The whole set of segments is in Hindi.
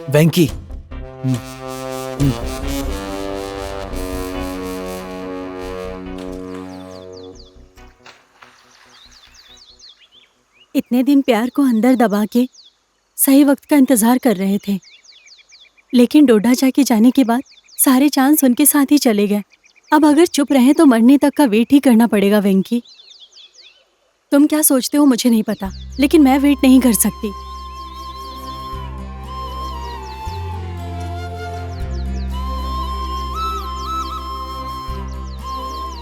वेंकी। इतने दिन प्यार को अंदर दबा के सही वक्त का इंतजार कर रहे थे, लेकिन डोडा जाके जाने के बाद सारे चांस उनके साथ ही चले गए। अब अगर चुप रहे तो मरने तक का वेट ही करना पड़ेगा। वेंकी, तुम क्या सोचते हो मुझे नहीं पता, लेकिन मैं वेट नहीं कर सकती।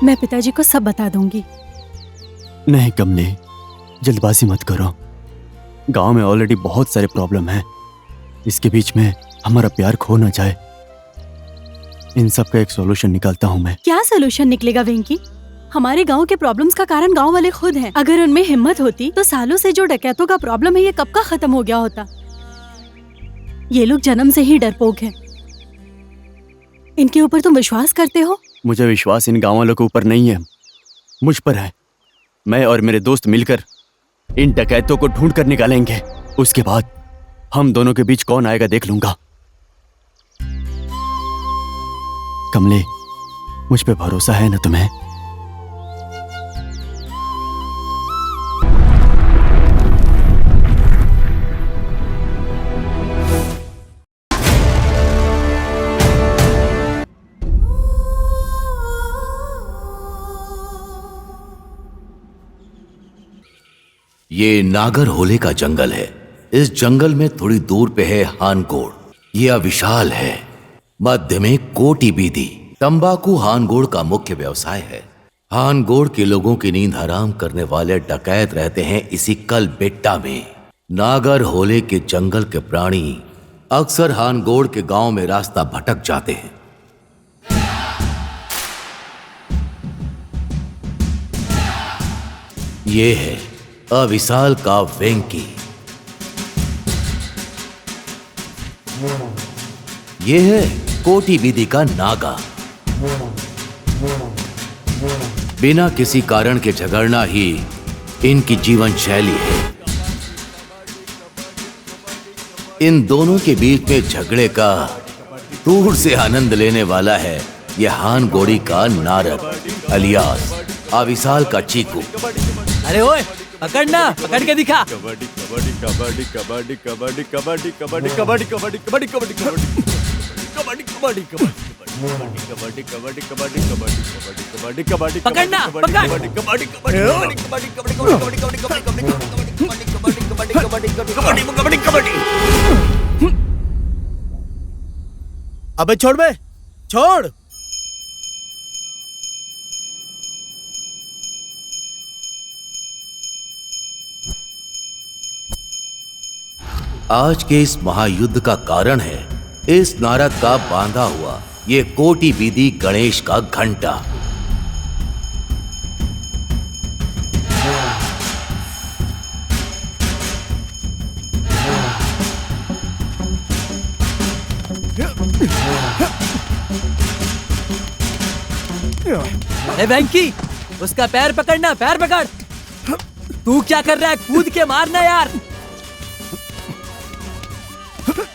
मैं पिताजी को सब बता दूंगी। नहीं कमले, जल्दबाजी मत करो। गांव में ऑलरेडी बहुत सारे प्रॉब्लम हैं, इसके बीच में हमारा प्यार खो ना जाए। इन सब का एक सॉल्यूशन निकालता हूँ मैं। क्या सॉल्यूशन निकलेगा वेंकी? हमारे गांव के प्रॉब्लम्स का कारण गांव वाले खुद हैं। अगर उनमें हिम्मत होती तो सालों से जो डकैतों का प्रॉब्लम है ये कब का खत्म हो गया होता। ये लोग जन्म से ही डरपोक हैं। इनके ऊपर तुम विश्वास करते हो? मुझे विश्वास इन गांव वालों के ऊपर नहीं है, मुझ पर है। मैं और मेरे दोस्त मिलकर इन डकैतों को ढूंढ कर निकालेंगे। उसके बाद हम दोनों के बीच कौन आएगा देख लूंगा। कमले, मुझ पे भरोसा है ना तुम्हें? ये नागर होले का जंगल है। इस जंगल में थोड़ी दूर पे है हानगोड़। यह विशाल है। मध्य में कोटी बीदी। तंबाकू हानगोड़ का मुख्य व्यवसाय है। हानगोड़ के लोगों की नींद हराम करने वाले डकैत रहते हैं इसी कल बेट्टा में। नागर होले के जंगल के प्राणी अक्सर हानगोड़ के गांव में रास्ता भटक जाते हैं। ये है अविशाल का वेंकी। ये है कोटी बीदी का नागा। बिना किसी कारण के झगड़ना ही इनकी जीवन शैली है। इन दोनों के बीच में झगड़े का दूर से आनंद लेने वाला है यह हानगोड़ी का नारद अलियास अविशाल का चीकू। अरे ओए, पकड़ना, पकड़ के दिखा। कबड्डी कबड्डी कबड्डी कबड्डी कबड्डी कबड्डी कबड्डी कबड्डी कबड्डी कबड्डी कबड्डी कबड्डी कबड्डी कबड्डी कबड्डी कबड्डी कबड्डी कबड्डी पकड़ना, पकड़। कबड्डी कबड्डी कबड्डी कबड्डी कबड्डी कबड्डी कबड्डी कबड्डी कबड्डी। अबे छोड़ बे, छोड़। आज के इस महायुद्ध का कारण है इस नारद का बांधा हुआ ये कोटी बीदी गणेश का घंटा। अरे वेंकी, उसका पैर पकड़ना, पैर पकड़। तू क्या कर रहा है? कूद के मारना यार।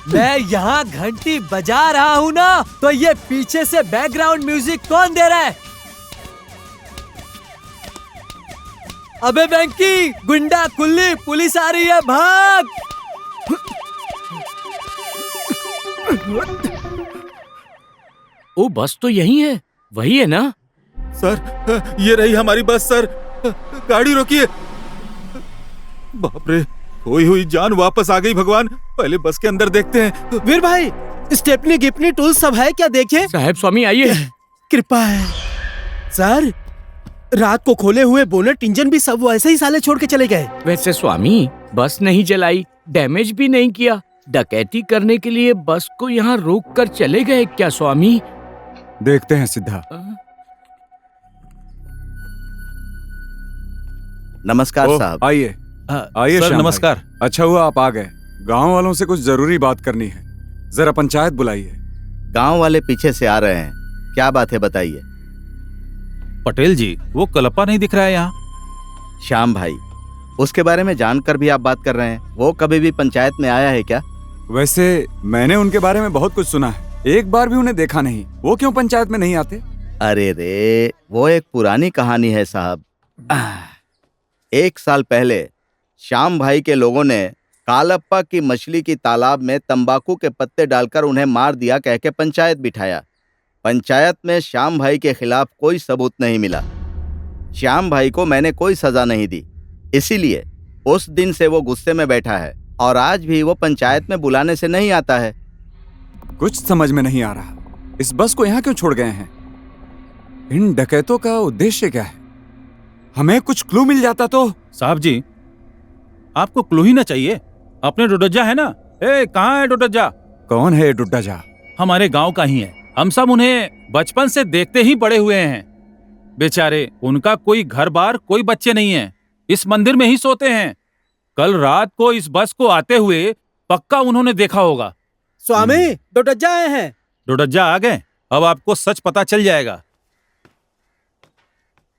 मैं यहाँ घंटी बजा रहा हूँ ना, तो ये पीछे से बैकग्राउंड म्यूजिक कौन दे रहा है? अबे वेंकी, गुंडा कुल्ली, पुलिस आ रही है, भाग। ओ, बस तो यही है, वही है ना? सर, ये रही हमारी बस सर। गाड़ी रोकिए। बाप रे, खोई हुई जान वापस आ गई। भगवान, पहले बस के अंदर देखते हैं। वीर भाई, स्टेपनी गिपनी टूल सब है क्या? देखे साहब स्वामी आइए। कृपा है सर। रात को खोले हुए बोनट इंजन भी सब वैसे ही साले छोड़ के चले गए। वैसे स्वामी, बस नहीं जलाई, डैमेज भी नहीं किया, डकैती करने के लिए बस को यहाँ रोक कर चले गए क्या स्वामी? देखते हैं सिद्धा। नमस्कार साहब। आइए आइए सर, श्याम नमस्कार। भाई। अच्छा हुआ आप आ गए। गांव वालों से कुछ जरूरी बात करनी है, जरा पंचायत बुलाइए। गांव वाले पीछे से आ रहे हैं, क्या बात है बताइए। पटेल जी, वो कलप्पा नहीं दिख रहा है यहाँ। श्याम भाई, उसके बारे में जानकर भी आप बात कर रहे हैं? वो कभी भी पंचायत में आया है क्या? वैसे मैंने उनके बारे में बहुत कुछ सुना है, एक बार भी उन्हें देखा नहीं। वो क्यों पंचायत में नहीं आते? अरे रे, वो एक पुरानी कहानी है साहब। 1 साल पहले श्याम भाई के लोगों ने कालप्पा की मछली की तालाब में तंबाकू के पत्ते डालकर उन्हें मार दिया कह के पंचायत बिठाया। पंचायत में श्याम भाई के खिलाफ कोई सबूत नहीं मिला। श्याम भाई को मैंने कोई सजा नहीं दी, इसीलिए उस दिन से वो गुस्से में बैठा है और आज भी वो पंचायत में बुलाने से नहीं आता है। कुछ समझ में नहीं आ रहा, इस बस को यहाँ क्यों छोड़ गए हैं? इन डकैतों का उद्देश्य क्या है? हमें कुछ क्लू मिल जाता तो। साहब जी, आपको क्लू ही ना चाहिए? अपने डोडज्जा है ना? कहाँ है डोडज्जा? कौन है डुड्डाजा? हमारे गांव का ही है। हम सब उन्हें बचपन से देखते ही बड़े हुए हैं। बेचारे, उनका कोई घर बार, कोई बच्चे नहीं है, इस मंदिर में ही सोते हैं। कल रात को इस बस को आते हुए पक्का उन्होंने देखा होगा। स्वामी, डोडज्जा आए हैं। डोडज्जा आ गए? अब आपको सच पता चल जाएगा।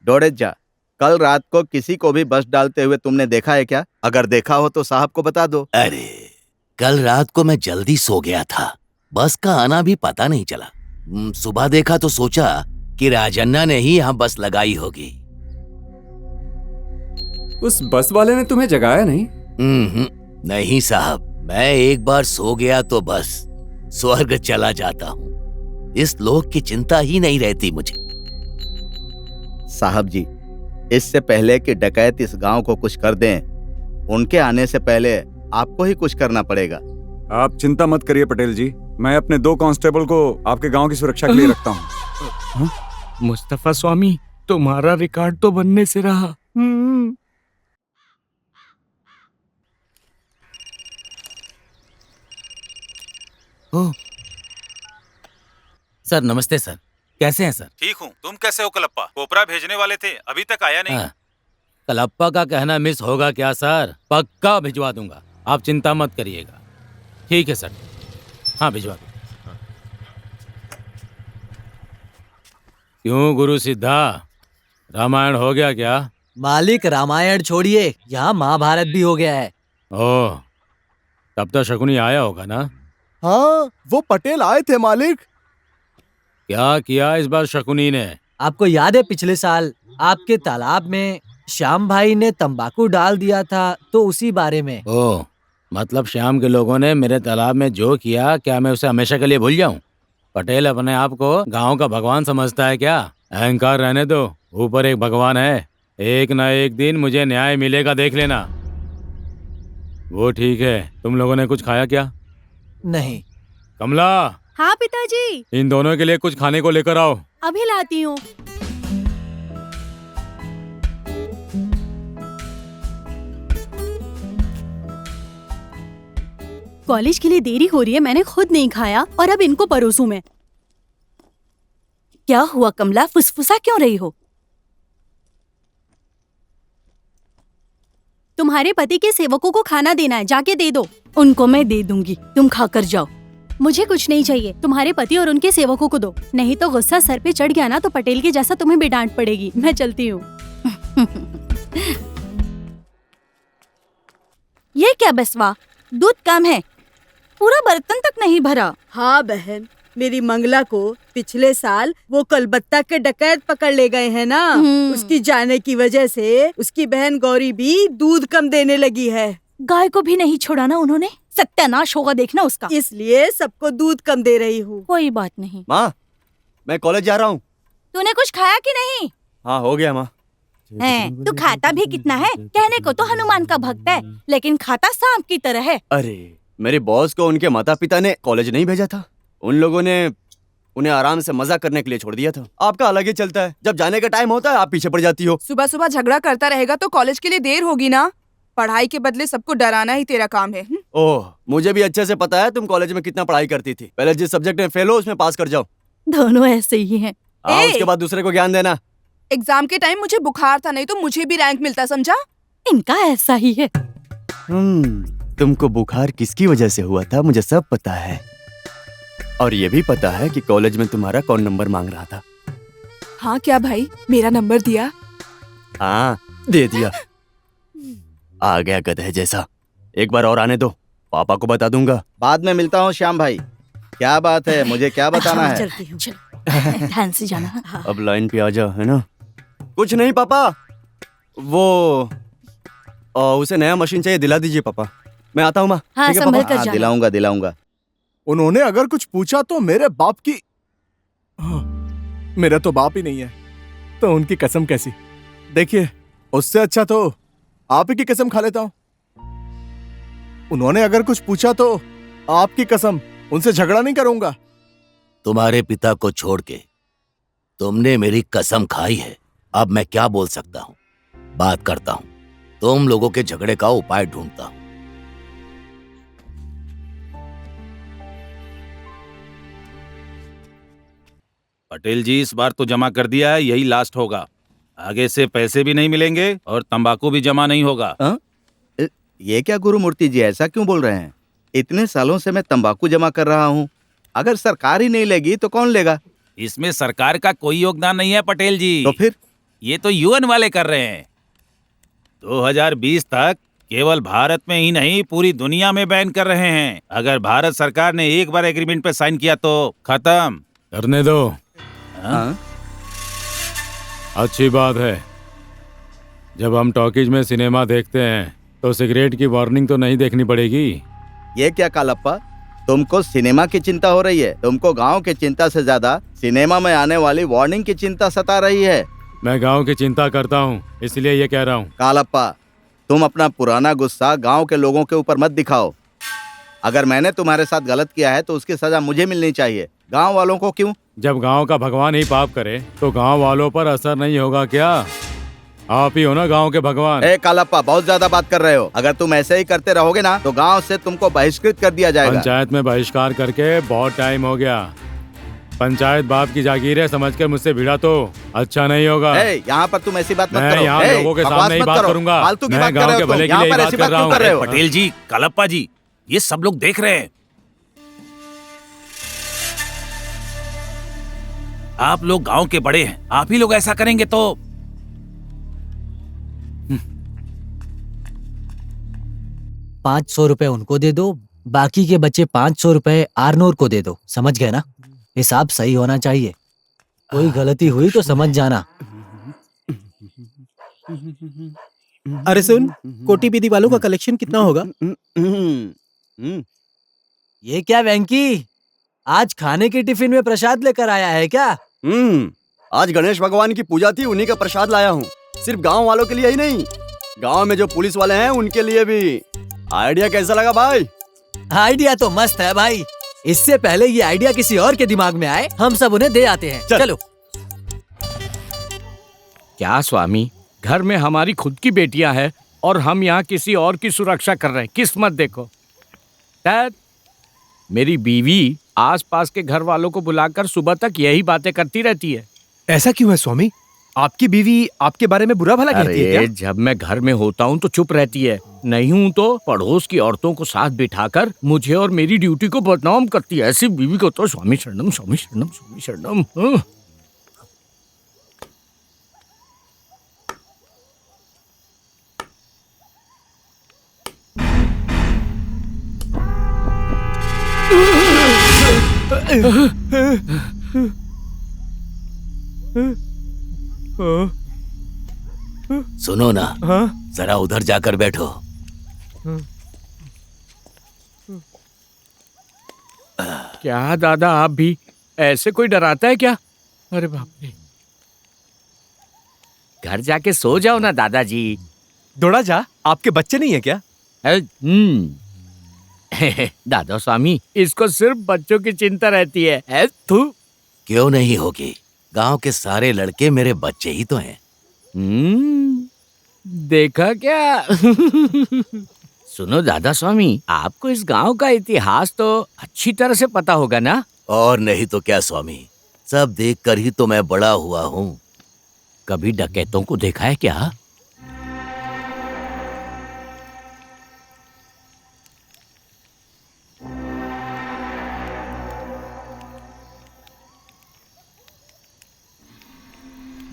डोडेजा, कल रात को किसी को भी बस डालते हुए तुमने देखा है क्या? अगर देखा हो तो साहब को बता दो। अरे, कल रात को मैं जल्दी सो गया था, बस का आना भी पता नहीं चला। सुबह देखा तो सोचा कि राजन्ना ने ही यहाँ बस लगाई होगी। उस बस वाले ने तुम्हें जगाया नहीं? नहीं साहब, मैं एक बार सो गया तो बस स्वर्ग चला जाता हूँ। इस लोक की चिंता ही नहीं रहती मुझे। साहब जी, इससे पहले कि डकैत इस गांव को कुछ कर दें, उनके आने से पहले आपको ही कुछ करना पड़ेगा। आप चिंता मत करिए पटेल जी, मैं अपने 2 कांस्टेबल को आपके गांव की सुरक्षा के लिए रखता हूँ। मुस्तफा स्वामी, तुम्हारा रिकॉर्ड तो बनने से रहा। सर नमस्ते सर, कैसे हैं सर? ठीक हूँ, तुम कैसे हो कलप्पा? कोपरा भेजने वाले थे, अभी तक आया नहीं। कलप्पा का कहना मिस होगा क्या सर? पक्का भिजवा दूंगा, आप चिंता मत करिएगा। ठीक है सर, हाँ भिजवा दूंगा। क्यों गुरु सिद्धा, रामायण हो गया क्या? मालिक, रामायण छोड़िए, यहाँ महाभारत भी हो गया है। ओह, तब तो शकुनी आया होगा ना? हाँ, वो पटेल आए थे मालिक। क्या किया इस बार शकुनी ने? आपको याद है पिछले साल आपके तालाब में श्याम भाई ने तंबाकू डाल दिया था, तो उसी बारे में। ओह, मतलब श्याम के लोगों ने मेरे तालाब में जो किया, क्या मैं उसे हमेशा के लिए भूल जाऊं? पटेल अपने आप को गांव का भगवान समझता है क्या? अहंकार रहने दो, ऊपर एक भगवान है, एक ना एक दिन मुझे न्याय मिलेगा, देख लेना। वो ठीक है, तुम लोगों ने कुछ खाया क्या? नहीं। कमला, हाँ पिताजी, इन दोनों के लिए कुछ खाने को लेकर आओ। अभी लाती हूँ। कॉलेज के लिए देरी हो रही है, मैंने खुद नहीं खाया और अब इनको परोसूं मैं। क्या हुआ कमला, फुसफुसा क्यों रही हो? तुम्हारे पति के सेवकों को खाना देना है, जाके दे दो। उनको मैं दे दूंगी, तुम खाकर जाओ। मुझे कुछ नहीं चाहिए, तुम्हारे पति और उनके सेवकों को दो, नहीं तो गुस्सा सर पे चढ़ गया ना तो पटेल के जैसा तुम्हें भी डांट पड़ेगी। मैं चलती हूँ। ये क्या बसवा, दूध कम है, पूरा बर्तन तक नहीं भरा। हाँ बहन, मेरी मंगला को पिछले साल वो कलबत्ता के डकैत पकड़ ले गए हैं ना, उसकी जाने की वजह से उसकी बहन गौरी भी दूध कम देने लगी है। गाय को भी नहीं छोड़ा ना उन्होंने, सत्यानाश होगा देखना उसका। इसलिए सबको दूध कम दे रही हूँ। कोई बात नहीं। माँ, मैं कॉलेज जा रहा हूँ। तूने कुछ खाया कि नहीं? हाँ, हो गया माँ। तू खाता भी कितना है, कहने को तो हनुमान का भक्त है, लेकिन खाता सांप की तरह है। अरे, मेरे बॉस को उनके माता पिता ने कॉलेज नहीं भेजा था, उन लोगों ने उन्हें आराम से मजा करने के लिए छोड़ दिया था। आपका अलग ही चलता है, जब जाने का टाइम होता है आप पीछे पड़ जाती हो। सुबह सुबह झगड़ा करता रहेगा तो कॉलेज के लिए देर होगी ना। पढ़ाई के बदले सबको डराना ही तेरा काम है। ओह, मुझे भी अच्छे से पता है तुम कॉलेज में कितना पढ़ाई करती थी। पहले जिस सब्जेक्ट में फेल हो उसमें पास कर जाओ। दोनों ऐसे ही हैं। उसके बाद दूसरे को ज्ञान देना। एग्जाम के टाइम मुझे बुखार था, नहीं तो मुझे भी रैंक मिलता, समझा? इनका ऐसा ही है। तुमको बुखार किसकी वजह से हुआ था मुझे सब पता है, और ये भी पता है कि कॉलेज में तुम्हारा कौन नंबर मांग रहा था। हाँ क्या भाई, मेरा नंबर दिया? हाँ, दे दिया। आ गया गधे जैसा। एक बार और आने दो पापा को बता दूंगा। बाद में मिलता हूँ श्याम भाई। क्या बात है, मुझे क्या बताना है? चलती हूँ। ध्यान से जाना। अब लाइन पे आ जा, है ना? कुछ नहीं पापा, वो उसे नया मशीन चाहिए, दिला दीजिए पापा। मैं आता हूँ माँ। हाँ, ठीक है संभल पापा? कर हाँ, जाना। दिलाऊंगा दिलाऊंगा। उन्होंने अगर कुछ पूछा तो मेरे बाप की मेरा तो बाप ही नहीं है, तो उनकी कसम कैसी? देखिए, उससे अच्छा तो आप ही की कसम खा लेता हूं। उन्होंने अगर कुछ पूछा तो आपकी कसम, उनसे झगड़ा नहीं करूंगा। तुम्हारे पिता को छोड़ के तुमने मेरी कसम खाई है। अब मैं क्या बोल सकता हूँ? बात करता हूँ, तुम लोगों के झगड़े का उपाय ढूंढता हूँ। पटेल जी, इस बार तो जमा कर दिया है, यही लास्ट होगा। आगे से पैसे भी नहीं मिलेंगे और तंबाकू भी जमा नहीं होगा। ये क्या गुरुमूर्ति जी, ऐसा क्यों बोल रहे हैं? इतने सालों से मैं तंबाकू जमा कर रहा हूँ, अगर सरकार ही नहीं लेगी तो कौन लेगा? इसमें सरकार का कोई योगदान नहीं है पटेल जी। तो फिर? ये तो यूएन वाले कर रहे हैं। 2020 तक केवल भारत में ही नहीं, पूरी दुनिया में बैन कर रहे हैं। अगर भारत सरकार ने एक बार एग्रीमेंट पे साइन किया तो खत्म। करने दो। हाँ? अच्छी बात है। जब हम टॉकीज में सिनेमा देखते हैं तो सिगरेट की वार्निंग तो नहीं देखनी पड़ेगी। ये क्या कालप्पा, तुमको सिनेमा की चिंता हो रही है? तुमको गांव की चिंता से ज्यादा सिनेमा में आने वाली वार्निंग की चिंता सता रही है। मैं गांव की चिंता करता हूँ, इसलिए ये कह रहा हूँ। कालप्पा, तुम अपना पुराना गुस्सा गांव के लोगों के ऊपर मत दिखाओ। अगर मैंने तुम्हारे साथ गलत किया है तो उसकी सजा मुझे मिलनी चाहिए, गांव वालों को क्यों? जब गांव का भगवान ही पाप करे तो गांव वालों पर असर नहीं होगा क्या? आप ही हो ना गांव के भगवान। ए कालप्पा, बहुत ज्यादा बात कर रहे हो। अगर तुम ऐसे ही करते रहोगे ना तो गांव से तुमको बहिष्कृत कर दिया जाएगा। पंचायत में बहिष्कार करके बहुत टाइम हो गया। पंचायत बाप की जागीर है समझकर मुझसे भिड़ा तो अच्छा नहीं होगा। यहाँ पर तुम ऐसी बात मत मैं करो। यहाँ लोगों के सामने ही बात करूंगा। फालतू की मैं बात कर गांव रहे के हो तुम। भले के यहाँ लिए पर बात ऐसी कर बात रहा क्यों हूँ। कर रहे हो? पटेल जी, कालप्पा जी, ये सब लोग देख रहे हैं। आप लोग गांव के बड़े हैं, आप ही लोग ऐसा करेंगे तो 500 रुपए उनको दे दो, बाकी के बचे 500 रुपए आरनोर को दे दो। समझ गए ना? हिसाब सही होना चाहिए। कोई गलती हुई तो समझ जाना। अरे सुन, कोटी बीदी वालों का कलेक्शन कितना होगा? ये क्या वेंकी, आज खाने की टिफिन में प्रसाद लेकर आया है क्या? आज गणेश भगवान की पूजा थी, उन्हीं का प्रसाद लाया हूँ। सिर्फ गांव वालों के लिए ही नहीं, गांव में जो पुलिस वाले हैं उनके लिए भी। आइडिया कैसा लगा भाई? आइडिया तो मस्त है भाई। इससे पहले ये आइडिया किसी और के दिमाग में आए, हम सब उन्हें दे आते हैं। चलो। क्या स्वामी, घर में हमारी खुद की बेटियां हैं और हम यहाँ किसी और की सुरक्षा कर रहे हैं। किस्मत देखो। डैड, मेरी बीवी आसपास के घर वालों को बुलाकर सुबह तक यही बातें करती रहती है। ऐसा क्यों है स्वामी? आपकी बीवी आपके बारे में बुरा भला कहती है क्या? जब मैं घर में होता हूँ तो चुप रहती है, नहीं हूँ तो पड़ोस की औरतों को साथ बिठाकर मुझे और मेरी ड्यूटी को बदनाम करती है। ऐसी बीवी को तो स्वामी शरणम, स्वामी शरणम, स्वामी शरणम। सुनो ना, जरा उधर जाकर बैठो। क्या दादा, आप भी ऐसे कोई डराता है क्या? अरे बाप रे। घर जाके सो जाओ ना दादाजी। दौड़ा जा, आपके बच्चे नहीं है क्या? दादा स्वामी, इसको सिर्फ बच्चों की चिंता रहती है। तू क्यों नहीं होगी? गांव के सारे लड़के मेरे बच्चे ही तो हैं। देखा क्या? सुनो दादा स्वामी, आपको इस गांव का इतिहास तो अच्छी तरह से पता होगा ना? और नहीं तो क्या स्वामी, सब देखकर ही तो मैं बड़ा हुआ हूँ। कभी डकैतों को देखा है क्या?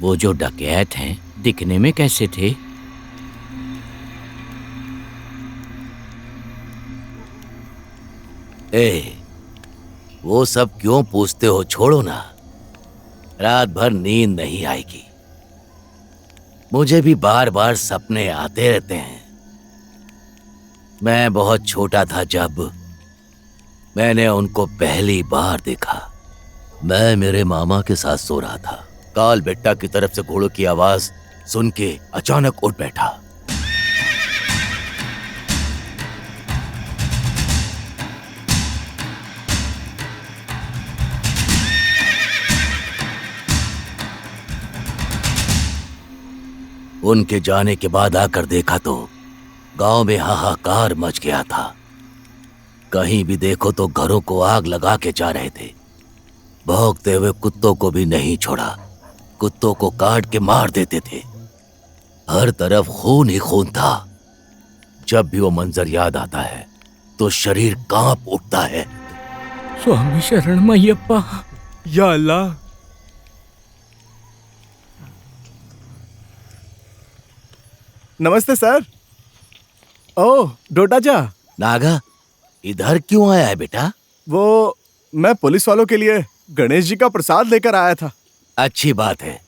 वो जो डकैत हैं, दिखने में कैसे थे? ए, वो सब क्यों पूछते हो? छोड़ो ना, रात भर नींद नहीं आएगी। मुझे भी बार बार सपने आते रहते हैं। मैं बहुत छोटा था जब मैंने उनको पहली बार देखा। मैं मेरे मामा के साथ सो रहा था। काल बेट्टा की तरफ से घोड़ों की आवाज सुन के अचानक उठ बैठा। उनके जाने के बाद आकर देखा तो गांव में हाहाकार मच गया था। कहीं भी देखो तो घरों को आग लगा के जा रहे थे। भौंकते हुए कुत्तों को भी नहीं छोड़ा, कुत्तों को काट के मार देते थे। हर तरफ खून ही खून था। जब भी वो मंजर याद आता है तो शरीर कांप उठता है। स्वामी शरण मय्यप्पा। या अल्लाह। नमस्ते सर। ओह डोडाजा। नागा, इधर क्यों आया है बेटा? वो मैं पुलिस वालों के लिए गणेश जी का प्रसाद लेकर आया था। अच्छी बात है,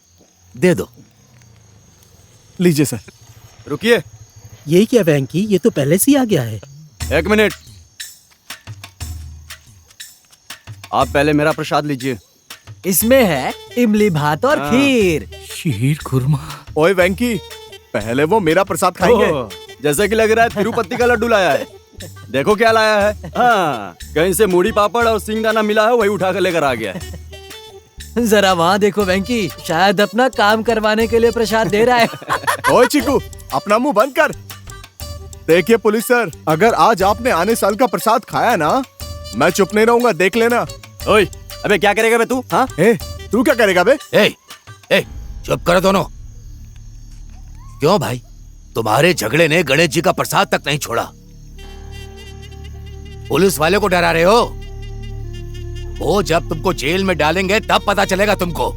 दे दो। लीजिए सर। रुकिए। ये क्या वेंकी, ये तो पहले से ही आ गया है। एक मिनट, आप पहले मेरा प्रसाद लीजिए। इसमें है इमली भात और खीर। शीर खुरमा। ओए वेंकी, पहले वो मेरा प्रसाद खाएंगे। जैसा कि लग रहा है तिरुपति का लड्डू लाया है। देखो क्या लाया है। हाँ, कहीं से मूढ़ी पापड़ और सिंगदाना मिला है, वही उठा कर लेकर आ गया है। जरा वहाँ देखो वेंकी, शायद अपना काम करवाने के लिए प्रसाद दे रहा है। ओए चिकू, अपना मुंह बंद कर। देखिए पुलिस सर, अगर आज आपने आने साल का प्रसाद खाया ना, मैं चुप नहीं रहूंगा, देख लेना। ओए, अबे क्या करेगा बे तू? हाँ, तू क्या करेगा बे? चुप करो दोनों। क्यों भाई, तुम्हारे झगड़े ने गणेश जी का प्रसाद तक नहीं छोड़ा। पुलिस वाले को डरा रहे हो? वो जब तुमको जेल में डालेंगे तब पता चलेगा तुमको।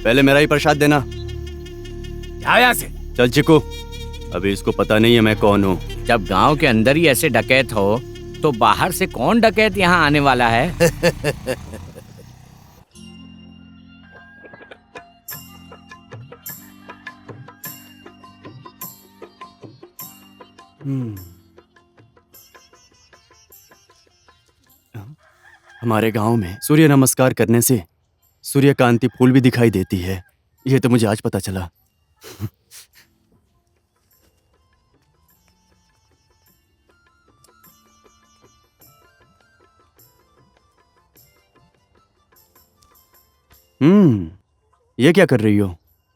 पहले मेरा ही प्रसाद देना। क्या यहाँ से? चल चिकू, अभी इसको पता नहीं है मैं कौन हूँ। जब गांव के अंदर ही ऐसे डकैत हो तो बाहर से कौन डकैत यहाँ आने वाला है? हमारे गांव में सूर्य नमस्कार करने से सूर्यकांति फूल भी दिखाई देती है। ये तो मुझे आज पता चला। ये क्या कर रही हो?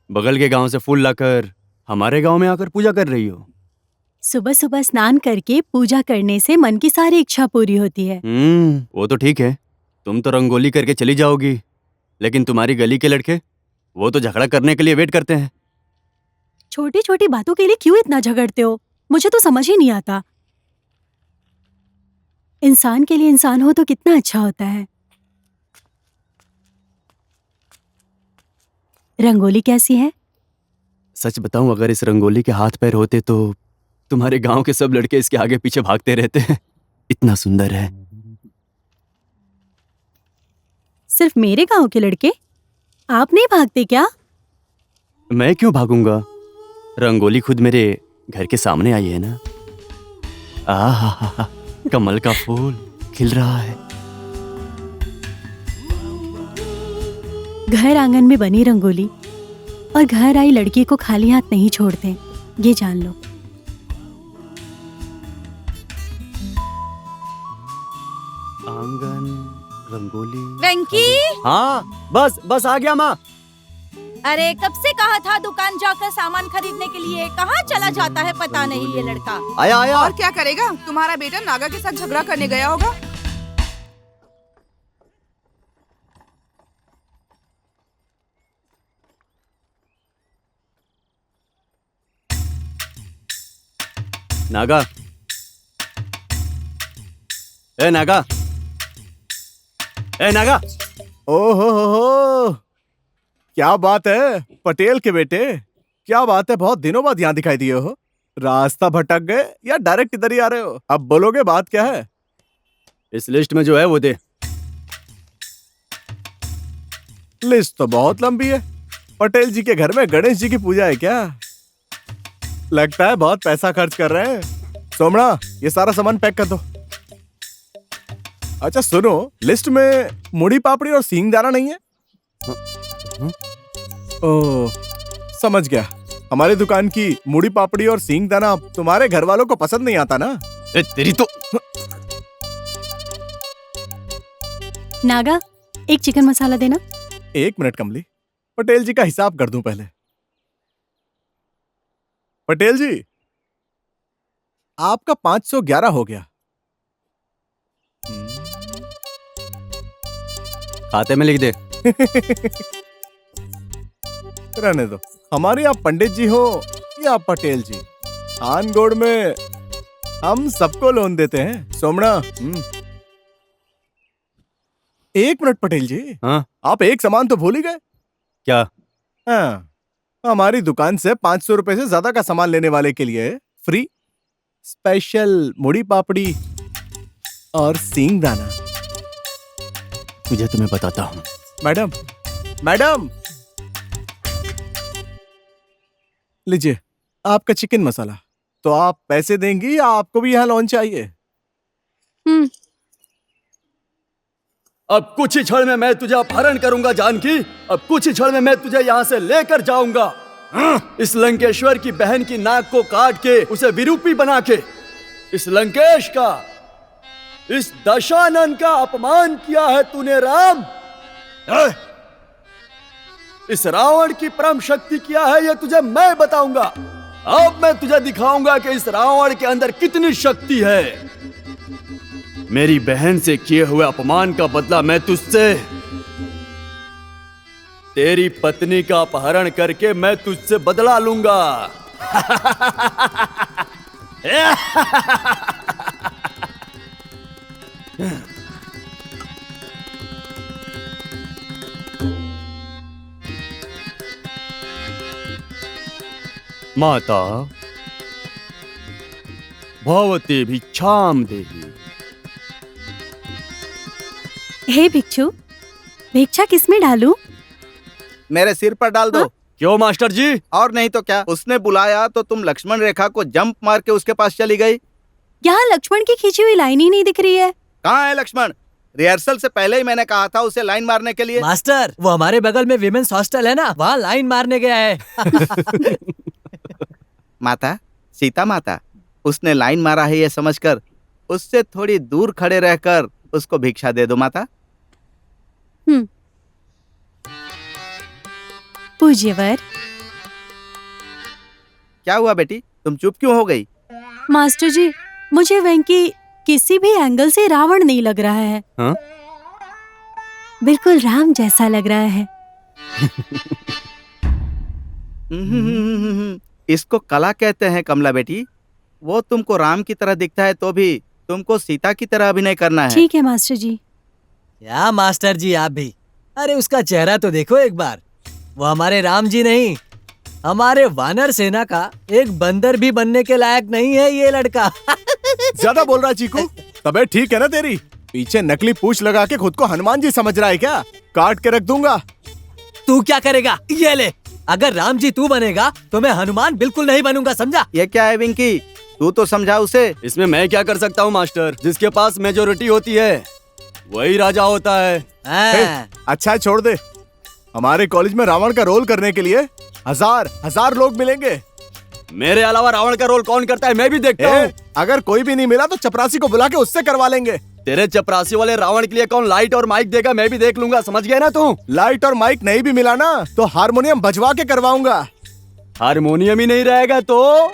बगल के गांव से फूल लाकर हमारे गांव में आकर पूजा कर रही हो? सुबह सुबह स्नान करके पूजा करने से मन की सारी इच्छा पूरी होती है। वो तो ठीक है, तुम तो रंगोली करके चली जाओगी, लेकिन तुम्हारी गली के लड़के वो तो झगड़ा करने के लिए वेट करते हैं। छोटी छोटी बातों के लिए क्यों इतना झगड़ते हो? मुझे तो समझ ही नहीं आता। इंसान के लिए इंसान हो तो कितना अच्छा होता है। रंगोली कैसी है? सच बताऊं, अगर इस रंगोली के हाथ पैर होते तो तुम्हारे गांव के सब लड़के इसके आगे पीछे भागते रहते हैं। इतना सुंदर है। सिर्फ मेरे गांव के लड़के? आप नहीं भागते क्या? मैं क्यों भागूंगा? रंगोली खुद मेरे घर के सामने आई है ना। आहा, कमल का फूल खिल रहा है। घर आंगन में बनी रंगोली और घर आई लड़की को खाली हाथ नहीं छोड़ते, ये जान लो। आंगन रंगोली। वेंकी। हाँ, बस आ गया माँ। अरे कब से कहा था दुकान जाकर सामान खरीदने के लिए, कहाँ चला जाता है पता नहीं ये लड़का। आया। और क्या करेगा? तुम्हारा बेटा नागा के साथ झगड़ा करने गया होगा। नागा, ए नागा, ए नागा। ओहो, क्या बात है पटेल के बेटे, क्या बात है, बहुत दिनों बाद यहाँ दिखाई दिए हो। रास्ता भटक गए या डायरेक्ट इधर ही आ रहे हो? अब बोलोगे बात क्या है? इस लिस्ट में जो है वो दे। लिस्ट तो बहुत लंबी है। पटेल जी के घर में गणेश जी की पूजा है क्या? लगता है बहुत पैसा खर्च कर रहे हैं। सोमना, ये सारा सामान पैक कर दो। अच्छा सुनो, लिस्ट में मुड़ी पापड़ी और सींग दाना नहीं है? ओह, समझ गया। हमारी दुकान की मुड़ी पापड़ी और सींग दाना तुम्हारे घर वालों को पसंद नहीं आता ना? तेरी तो। नागा, एक चिकन मसाला देना। 1 मिनट कमली, पटेल जी का हिसाब कर दूं पहले। पटेल जी, आपका 511 हो गया। खाते में लिख दे। रहने दो। हमारे यहाँ पंडित जी हो या पटेल जी, आनगोड़ में हम सबको लोन देते हैं। सोमना, 1 मिनट पटेल जी। हाँ? आप एक सामान तो भूल ही गए। क्या? हाँ, हमारी दुकान से 500 रुपए से ज्यादा का सामान लेने वाले के लिए फ्री स्पेशल मुड़ी पापड़ी और सींग दाना। तुझे तो मैं बताता हूँ। मैडम, मैडम, लीजिए आपका चिकन मसाला। तो आप पैसे देंगी या आपको भी यहाँ लोन चाहिए? अब कुछ ही क्षण में मैं तुझे अपहरण करूंगा जानकी। अब कुछ ही क्षण में मैं तुझे यहाँ से लेकर जाऊंगा। इस लंकेश्वर की बहन की नाक को काट के उसे विरूपी बना के इस लंकेश का, इस दशानन का अपमान किया है तूने राम। इस रावण की परम शक्ति क्या है ये तुझे मैं बताऊंगा। अब मैं तुझे दिखाऊंगा कि इस रावण के अंदर कितनी शक्ति है। मेरी बहन से किए हुए अपमान का बदला मैं तुझसे, तेरी पत्नी का अपहरण करके मैं तुझसे बदला लूंगा। माता भवते भिक्षाम देहि। हे भिक्षु, भिक्षा किसमें डालूं? मेरे सिर पर डाल दो। क्यों मास्टर जी? और नहीं तो क्या, उसने बुलाया तो तुम लक्ष्मण रेखा को जंप मार के उसके पास चली गई। यहाँ लक्ष्मण की खींची हुई लाइन ही नहीं दिख रही है। कहाँ है लक्ष्मण? रिहर्सल से पहले ही मैंने कहा था उसे लाइन मारने के लिए। मास्टर, वो हमारे बगल में विमेंस हॉस्टल है ना, वहाँ लाइन मारने गया है। माता, सीता माता, उसने लाइन मारा है ये समझकर उससे थोड़ी दूर खड़े रहकर उसको भिक्षा दे दो माता। पूज्यवर। क्या हुआ बेटी, तुम चुप क्यों हो गई? मास्टर जी, मुझे वेंकी किसी भी एंगल से रावण नहीं लग रहा है। हाँ? बिल्कुल राम जैसा लग रहा है। इसको कला कहते हैं कमला बेटी। वो तुमको राम की तरह दिखता है तो भी तुमको सीता की तरह अभिनय करना है। ठीक है मास्टर जी। क्या मास्टर जी आप भी? अरे उसका चेहरा तो देखो एक बार। वो हमारे राम जी नहीं, हमारे वानर सेना का एक बंदर भी बनने के लायक नहीं है ये लड़का। ज्यादा बोल रहा है चीकू। तबीयत ठीक है ना तेरी? पीछे नकली पूछ लगा के खुद को हनुमान जी समझ रहा है क्या? काट के रख दूंगा। तू क्या करेगा? ये ले, अगर राम जी तू बनेगा तो मैं हनुमान बिल्कुल नहीं बनूंगा, समझा? ये क्या है विंकी, तू तो समझा उसे। इसमें मैं क्या कर सकता हूँ मास्टर? जिसके पास मेजोरिटी होती है वही राजा होता है। अच्छा है, छोड़ दे। हमारे कॉलेज में रावण का रोल करने के लिए हजार लोग मिलेंगे। मेरे अलावा रावण का रोल कौन करता है मैं भी देखता हूँ। अगर कोई भी नहीं मिला तो चपरासी को बुला के उससे करवा लेंगे। तेरे चपरासी वाले रावण के लिए कौन लाइट और माइक देगा मैं भी देख लूंगा, समझ गया ना तू? लाइट और माइक नहीं भी मिला ना तो हारमोनियम बजवा के करवाऊंगा। हारमोनियम ही नहीं रहेगा तो?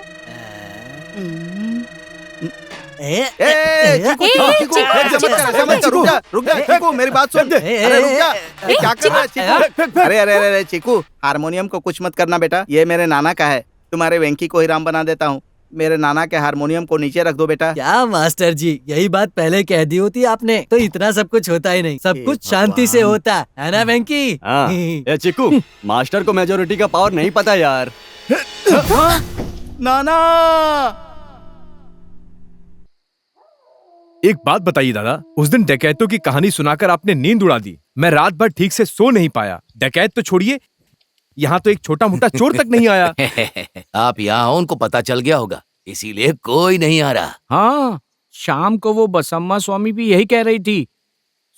रुक जा चीकू, मेरी बात सुन। अरे रुक जा, क्या कर रहा है चीकू? अरे चीकू, हारमोनियम को कुछ मत करना बेटा, ये मेरे नाना का है। तुम्हारे वेंकी को ही राम बना देता हूँ। मेरे नाना के हारमोनियम को नीचे रख दो बेटा। क्या मास्टर जी, यही बात पहले कह दी होती आपने तो इतना सब कुछ होता ही नहीं। सब कुछ शांति से होता है ना वेंकी? हाँ। ए चिक्कू, मास्टर को मेजोरिटी का पावर नहीं पता यार। नाना एक बात बताइए दादा, उस दिन डकैतों की कहानी सुनाकर आपने नींद उड़ा दी। मैं रात भर ठीक से सो नहीं पाया। डकैत तो छोड़िए, यहाँ तो एक छोटा मोटा चोर तक नहीं आया। आप यहाँ हो, उनको पता चल गया होगा, इसीलिए कोई नहीं आ रहा। हाँ, शाम को वो बसम्मा स्वामी भी यही कह रही थी।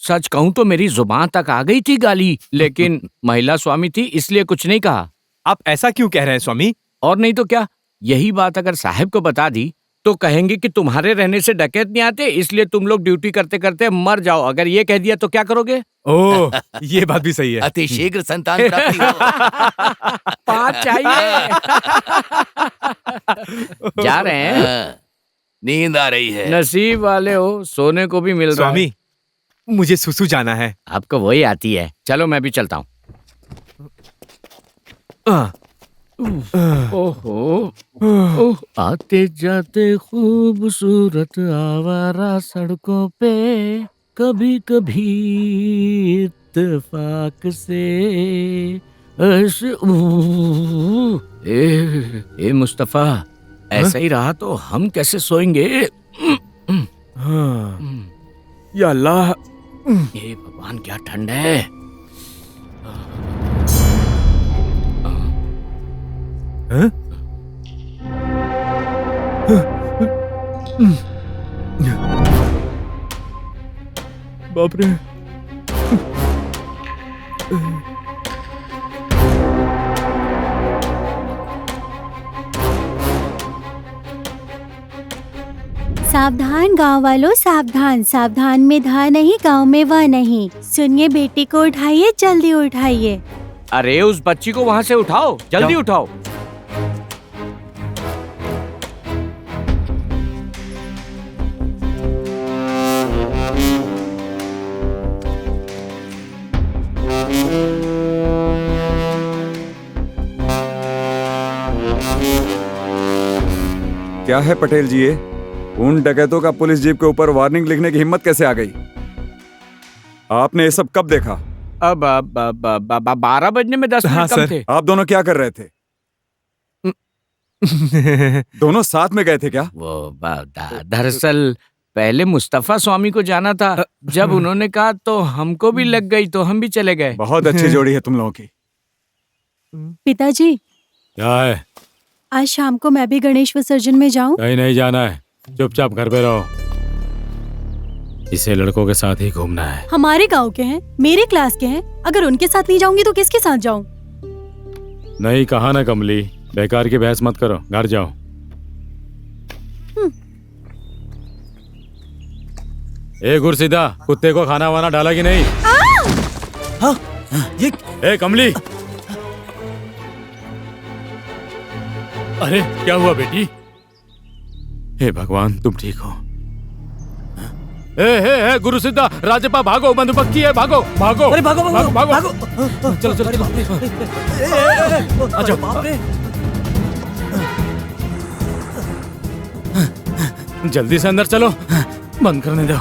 सच कहूं तो मेरी जुबान तक आ गई थी गाली, लेकिन महिला स्वामी थी इसलिए कुछ नहीं कहा। आप ऐसा क्यों कह रहे हैं स्वामी? और नहीं तो क्या, यही बात अगर साहब को बता दी तो कहेंगे कि तुम्हारे रहने से डकैत नहीं आते, इसलिए तुम लोग ड्यूटी करते करते मर जाओ। अगर ये कह दिया तो क्या करोगे? ओह, ये बात भी सही है। अति शीघ्र संतान प्राप्ति हो। 5 चाहिए। जा रहे हैं? नींद आ रही है। नसीब वाले हो, सोने को भी मिल रहा है। स्वामी, मुझे सुसु जाना है। आपको वही आती है। चलो मैं भी चलता हूँ। ओहो, ओह, आते जाते खूबसूरत आवारा सड़कों पे, कभी कभी इत्तेफाक से ऐसे। ए मुस्तफा, ऐसा ही रहा तो हम कैसे सोएंगे? या अल्लाह, ये भगवान क्या ठंड है। हाँ? बाप रे। सावधान गांव वालों, सावधान। सावधान में धा नहीं, गांव में वह नहीं। सुनिए, बेटी को उठाइए, जल्दी उठाइए। अरे उस बच्ची को वहाँ से उठाओ, जल्दी उठाओ। क्या है पटेल जी, ये उन डकैतों का पुलिस जीप के ऊपर वार्निंग लिखने की हिम्मत कैसे आ गई? आपने ये सब कब देखा? अब 12 बजने में 10 मिनट कम थे। आप दोनों क्या कर रहे थे? दोनों साथ में गए थे क्या? वो दरअसल पहले मुस्तफा स्वामी को जाना था, जब उन्होंने कहा तो हमको भी लग गई, तो हम भी चले गए। बहुत अच्छी जोड़ी है तुम लोगों की। पिताजी, क्या है? आज शाम को मैं भी गणेश विसर्जन में जाऊं? कहीं नहीं जाना है, चुपचाप घर पे रहो। इसे लड़कों के साथ ही घूमना है। हमारे गांव के हैं, मेरे क्लास के हैं। अगर उनके साथ नहीं जाऊंगी तो किसके साथ जाऊं? नहीं कहा ना कमली, बेकार की बहस मत करो, घर जाओ। ए गुरसीदा, कुत्ते को खाना वाना डाला कि नहीं? हाँ, ये ए कमली, अरे क्या हुआ बेटी? हे भगवान, तुम ठीक हो? ए गुरुसिद्धा, राजपा भागो, बंदूक है, भागो भागो। अरे भागो भागो भागो, भागो। चलो चलो चलो। अच्छा बाप रे। जल्दी से अंदर चलो, बंद करने दो।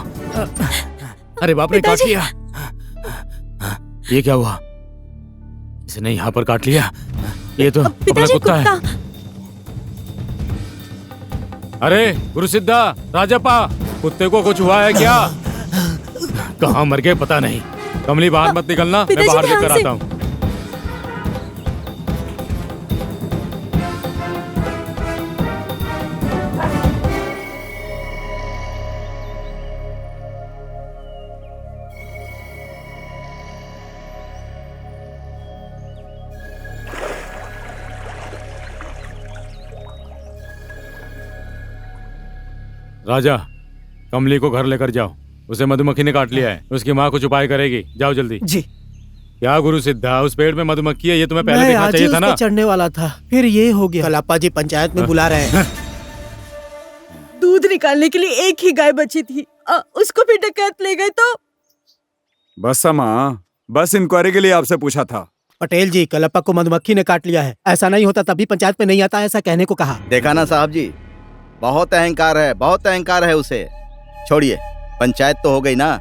अरे बाप रे, काट लिया। ये क्या हुआ? इसने यहाँ पर काट लिया। ये तो अपना कुत्ता है। अरे गुरुसिद्धा, राजप्पा, कुत्ते को कुछ हुआ है क्या? कहाँ मर गए पता नहीं। कमली बाहर मत निकलना, मैं बाहर लेकर आता हूँ। राजा, कमली को घर लेकर जाओ, उसे मधुमक्खी ने काट लिया है, उसकी माँ कुछ उपाय करेगी, जाओ जल्दी। जी। क्या गुरु सिद्धा, उस पेड़ में मधुमक्खी है, ये तुम्हें पहले देखना चाहिए था ना। चढ़ने वाला था, फिर ये हो गया। कलाप्पा जी पंचायत में बुला रहे हैं। दूध निकालने के लिए एक ही गाय बची थी, उसको भी डकैत ले गए तो। बस अम्मा, बस इंक्वायरी के लिए आपसे पूछा था। पटेल जी, कलाप्पा को मधुमक्खी ने काट लिया है। ऐसा नहीं होता तभी पंचायत में नहीं आता, ऐसा कहने को कहा। देखा ना साहब जी, बहुत अहंकार है, बहुत अहंकार है उसे। छोड़िए, पंचायत तो हो गई ना।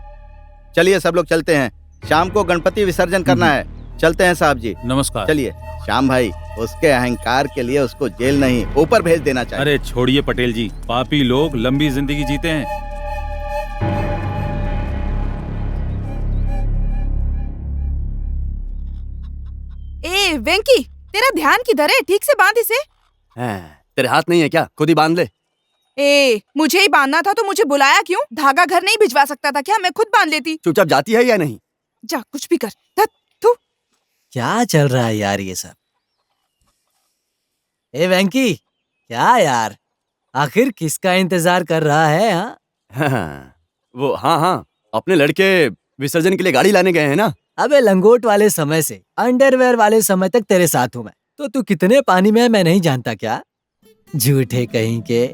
चलिए सब लोग चलते हैं, शाम को गणपति विसर्जन करना है। चलते हैं साहब जी। नमस्कार। चलिए श्याम भाई, उसके अहंकार के लिए उसको जेल नहीं, ऊपर भेज देना चाहिए। अरे छोड़िए पटेल जी, पापी लोग लंबी जिंदगी जीते हैं। वेंकी, तेरा ध्यान किधर है? ठीक से बांध इसे। तेरे हाथ नहीं है क्या? खुद ही बांध ले। मुझे ही बांधना था तो मुझे बुलाया क्यों? धागा घर नहीं भिजवा सकता था क्या? मैं खुद बांध लेती। चुपचाप जाती है या नहीं? जा, कुछ भी कर। धत, थू। क्या चल रहा है यार ये सब? ए वेंकी, क्या यार, आखिर किसका इंतजार कर रहा है? हाँ, अपने लड़के विसर्जन के लिए गाड़ी लाने गए हैं ना। अबे लंगोट वाले समय से अंडरवेयर वाले समय तक तेरे साथ हूं मैं, तो तू कितने पानी में है मैं नहीं जानता क्या? झूठे कहीं के।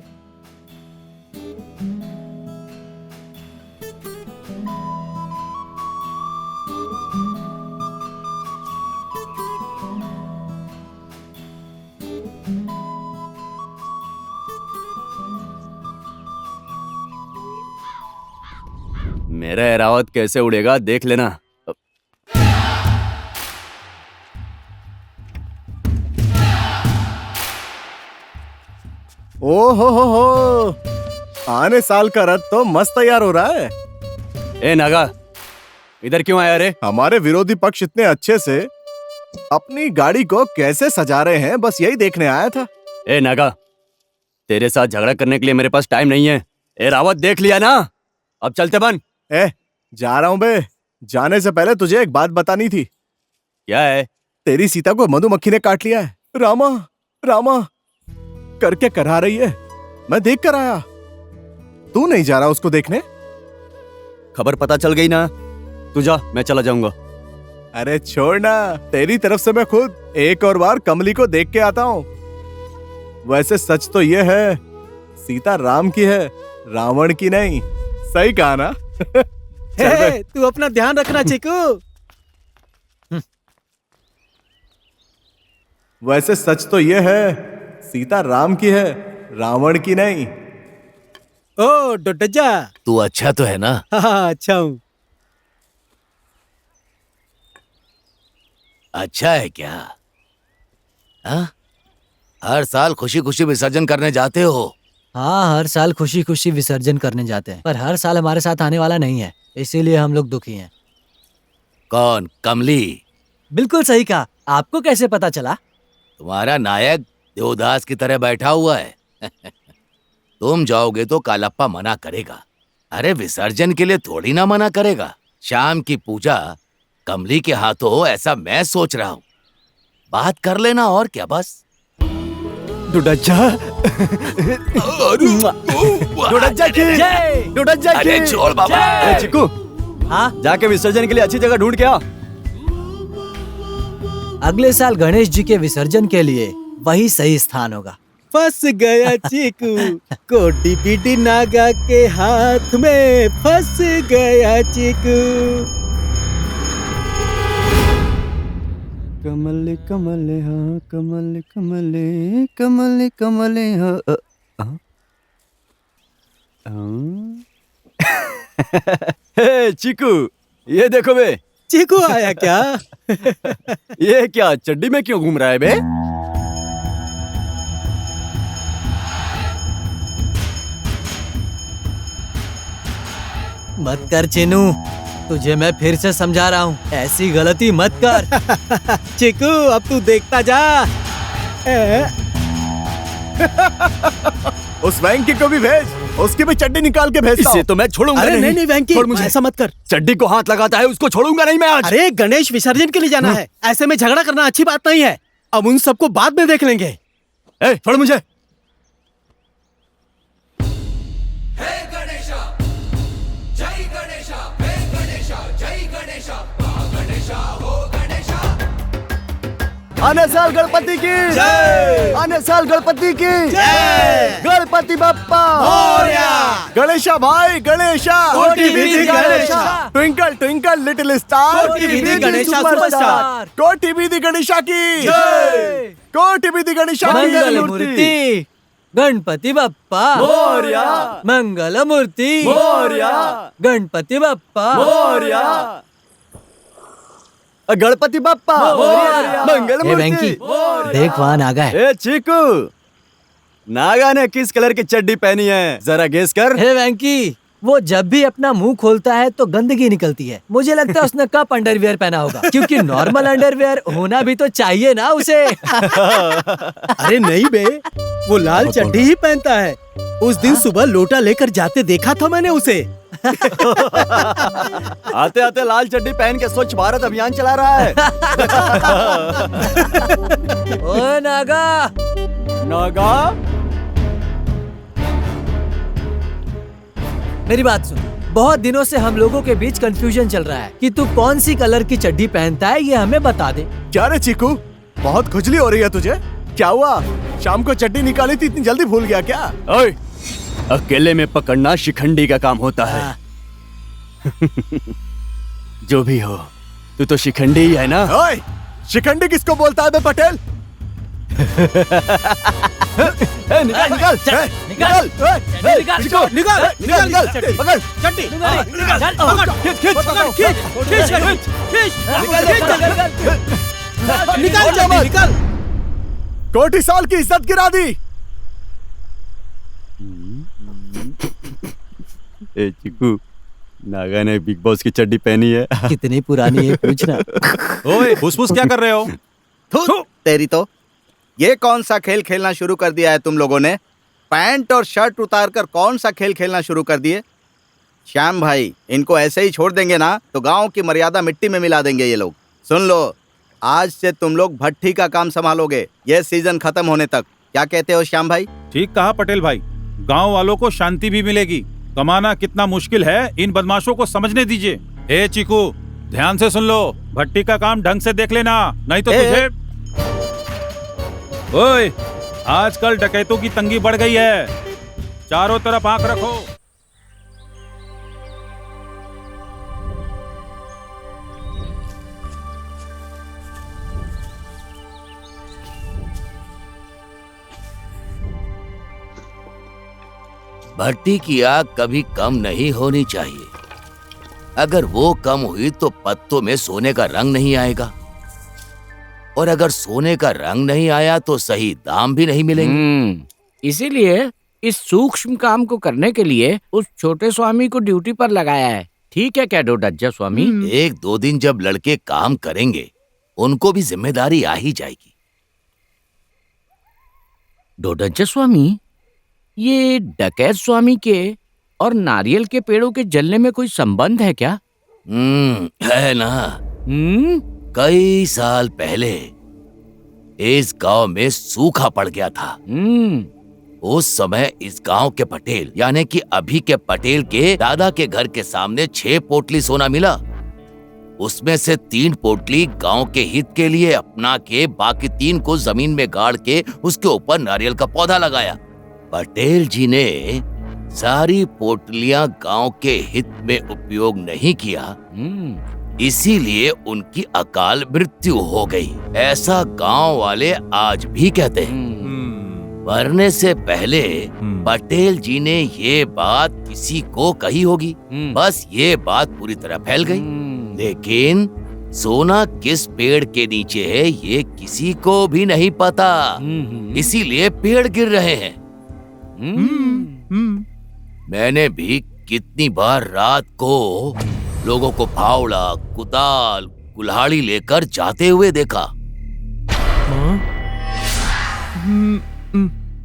मेरा एरावत कैसे उड़ेगा देख लेना। ओ हो, आने साल का रथ तो मस्त तैयार हो रहा है। ए नागा, इधर क्यों आया रे? हमारे विरोधी पक्ष इतने अच्छे से अपनी गाड़ी को कैसे सजा रहे हैं, बस यही देखने आया था। ए नागा, तेरे साथ झगड़ा करने के लिए मेरे पास टाइम नहीं है। एरावत देख लिया ना, अब चलते बन। जा रहा हूं बे। जाने से पहले तुझे एक बात बतानी थी। क्या है? तेरी सीता को मधुमक्खी ने काट लिया है। रामा रामा करके करा रही है, मैं देख कर आया। तू नहीं जा रहा उसको देखने? खबर पता चल गई ना, तू जा, मैं चला जाऊंगा। अरे छोड़ ना, तेरी तरफ से मैं खुद एक और बार कमली को देख के आता हूँ। वैसे सच तो ये है, सीता राम की है, रावण की नहीं। सही कहा ना? तू अपना ध्यान रखना चीकू। वैसे सच तो ये है, सीता राम की है, रावण की नहीं। ओ डोडजा, तू अच्छा तो है ना? हाँ अच्छा हूँ। अच्छा है क्या? हाँ? हर साल खुशी खुशी विसर्जन करने जाते हो? हाँ, हर साल खुशी खुशी विसर्जन करने जाते हैं, पर हर साल हमारे साथ आने वाला नहीं है, इसीलिए हम लोग दुखी हैं। कौन? कमली? बिल्कुल सही कहा। आपको कैसे पता चला? तुम्हारा नायक देवदास की तरह बैठा हुआ है। तुम जाओगे तो कालप्पा मना करेगा। अरे विसर्जन के लिए थोड़ी ना मना करेगा। शाम की पूजा कमली के हाथों, ऐसा मैं सोच रहा हूँ। बात कर लेना और क्या। बस डोडजा अरे छोड़ बाबा। चिक्कू, हाँ, जाके विसर्जन के लिए अच्छी जगह ढूंढ के आ। अगले साल गणेश जी के विसर्जन के लिए वही सही स्थान होगा। फंस गया चीकू, कोटी पीटी नागा के हाथ में फंस गया चीकू। कमल कमल हाँ, कमल कमल कमल कमल हाँ। हे चिकू, ये देखो बे। चीकू आया क्या? ये क्या चड्डी में क्यों घूम रहा है बे? मत कर चिनू, तुझे मैं फिर से समझा रहा हूँ, ऐसी गलती मत कर। चिकू अब तू देखता जा। उस वैंकी को भी भेज, उसकी भी चड्डी निकाल के भेजता हूं। इसे तो मैं छोड़ूंगा अरे नहीं वैंकी, छोड़ मुझे। ऐसा मत कर। चड्डी को हाथ लगाता है उसको छोड़ूंगा नहीं मैं आज। अरे गणेश विसर्जन के लिए जाना है, ऐसे में झगड़ा करना अच्छी बात नहीं है। अब उन सबको बाद में देख लेंगे। छोड़ मुझे। आने साल गणपति की जय, आने साल गणपति की जय, गणपति बप्पा मोरया। गणेशा भाई गणेशा, कोटि विधि Ganesha, twinkle twinkle little star, कोटि विधि गणेशा सुपरस्टार, कोटि विधि गणेशा की जय, कोटि विधि गणेशा की मंगल मूर्ति गणपति बप्पा मोरया, मंगल मूर्ति मोरया, गणपति बप्पा मोरया, गणपति बप्पा मंगल मूर्ति। देख वहाँ नागा है। ए चीकू, नागा ने किस कलर की चड्डी पहनी है जरा गेस कर। हे वेंकी, वो जब भी अपना मुंह खोलता है तो गंदगी निकलती है। मुझे लगता है उसने कप अंडरवियर पहना होगा, क्योंकि नॉर्मल अंडरवियर होना भी तो चाहिए ना उसे। अरे नहीं बे, वो लाल चड्डी ही पहनता है। उस दिन सुबह लोटा लेकर जाते देखा था मैंने उसे। आते आते लाल चड्डी पहन के स्वच्छ भारत अभियान चला रहा है। ओए नागा, नागा, मेरी बात सुन। बहुत दिनों से हम लोगों के बीच कंफ्यूजन चल रहा है कि तू कौन सी कलर की चड्डी पहनता है, ये हमें बता दे। क्या रे चीकू, बहुत खुजली हो रही है तुझे? क्या हुआ? शाम को चड्डी निकाली थी, इतनी जल्दी भूल गया क्या? ओए, अकेले में पकड़ना शिखंडी का काम होता है। जो भी हो, तू तो शिखंडी ही है ना? ओए, शिखंडी किसको बोलता है बे पटेल? निकाल निकाल निकाल निकाल निकाल निकाल पकड़ चड्डी निकाल निकाल। कोटी साल की इज्जत गिरा दी। ए चिकू, नागा ने बिग बॉस की चड्डी पहनी है। कितनी पुरानी है पूछना। ओए, फुसफुस क्या कर रहे हो? तेरी तो ये कौन सा खेल खेलना शुरू कर दिया है तुम लोगों ने? पैंट और शर्ट उतारकर कौन सा खेल खेलना शुरू कर दिए? श्याम भाई, इनको ऐसे ही छोड़ देंगे ना तो गांव की मर्यादा मिट्टी में मिला देंगे ये लोग। सुन लो, आज से तुम लोग भट्टी का काम संभालोगे ये सीजन खत्म होने तक। क्या कहते हो श्याम भाई? ठीक कहा पटेल भाई, गांव वालों को शांति भी मिलेगी। कमाना कितना मुश्किल है, इन बदमाशों को समझने दीजिए। ए चीकू, ध्यान से सुन लो, भट्टी का काम ढंग से देख लेना, नहीं तो तुझे। ओए, आजकल डकैतों की तंगी बढ़ गई है, चारों तरफ आंख रखो। भट्टी की आग कभी कम नहीं होनी चाहिए। अगर वो कम हुई तो पत्तों में सोने का रंग नहीं आएगा, और अगर सोने का रंग नहीं आया तो सही दाम भी नहीं मिलेंगे। इसीलिए इस सूक्ष्म काम को करने के लिए उस छोटे स्वामी को ड्यूटी पर लगाया है। ठीक है क्या डोडज्जा स्वामी? एक दो दिन जब लड़के काम करेंगे, उनको भी जिम्मेदारी आ ही जाएगी। डोडज्जा स्वामी, ये डकैत स्वामी के और नारियल के पेड़ों के जलने में कोई संबंध है क्या? है ना। कई साल पहले इस गांव में सूखा पड़ गया था। उस समय इस गांव के पटेल, यानी कि अभी के पटेल के दादा के घर के सामने 6 पोटली सोना मिला। उसमें से 3 पोटली गांव के हित के लिए अपना के, बाकी 3 को जमीन में गाड़ के उसके ऊपर नारियल का पौधा लगाया। पटेल जी ने सारी पोटलियां गांव के हित में उपयोग नहीं किया, इसीलिए उनकी अकाल मृत्यु हो गई। ऐसा गांव वाले आज भी कहते हैं। मरने से पहले पटेल जी ने ये बात किसी को कही होगी, बस ये बात पूरी तरह फैल गई। लेकिन सोना किस पेड़ के नीचे है ये किसी को भी नहीं पता, इसीलिए पेड़ गिर रहे हैं। मैंने भी कितनी बार रात को लोगों को फावड़ा, कुदाल, कुल्हाड़ी लेकर जाते हुए देखा।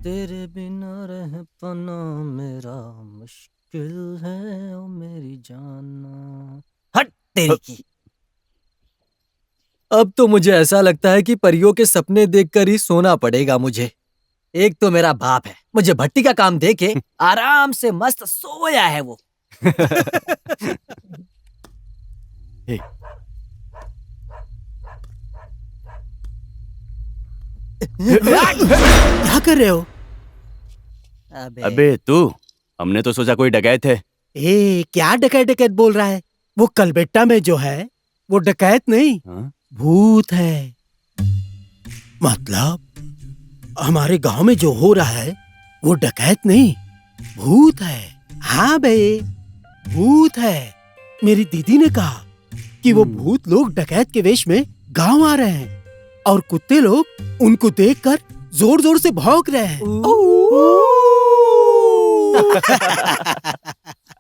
तेरे बिना रह पाना मेरा मुश्किल है, ओ मेरी जाना। हट तेरी की। अब तो मुझे ऐसा लगता है कि परियों के सपने देखकर ही सोना पड़ेगा मुझे। एक तो मेरा बाप है, मुझे भट्टी का काम देके आराम से मस्त सोया है वो। क्या कर रहे हो? अबे तू, हमने तो सोचा कोई डकैत है। ए, क्या डकैत डकैत बोल रहा है? वो कलबेट्टा में जो है वो डकैत नहीं, भूत है। मतलब हमारे गांव में जो हो रहा है वो डकैत नहीं, भूत है। हाँ बे, भूत है। मेरी दीदी ने कहा कि वो भूत लोग डकैत के वेश में गांव आ रहे हैं और कुत्ते लोग उनको देखकर जोर जोर से भौंक रहे हैं।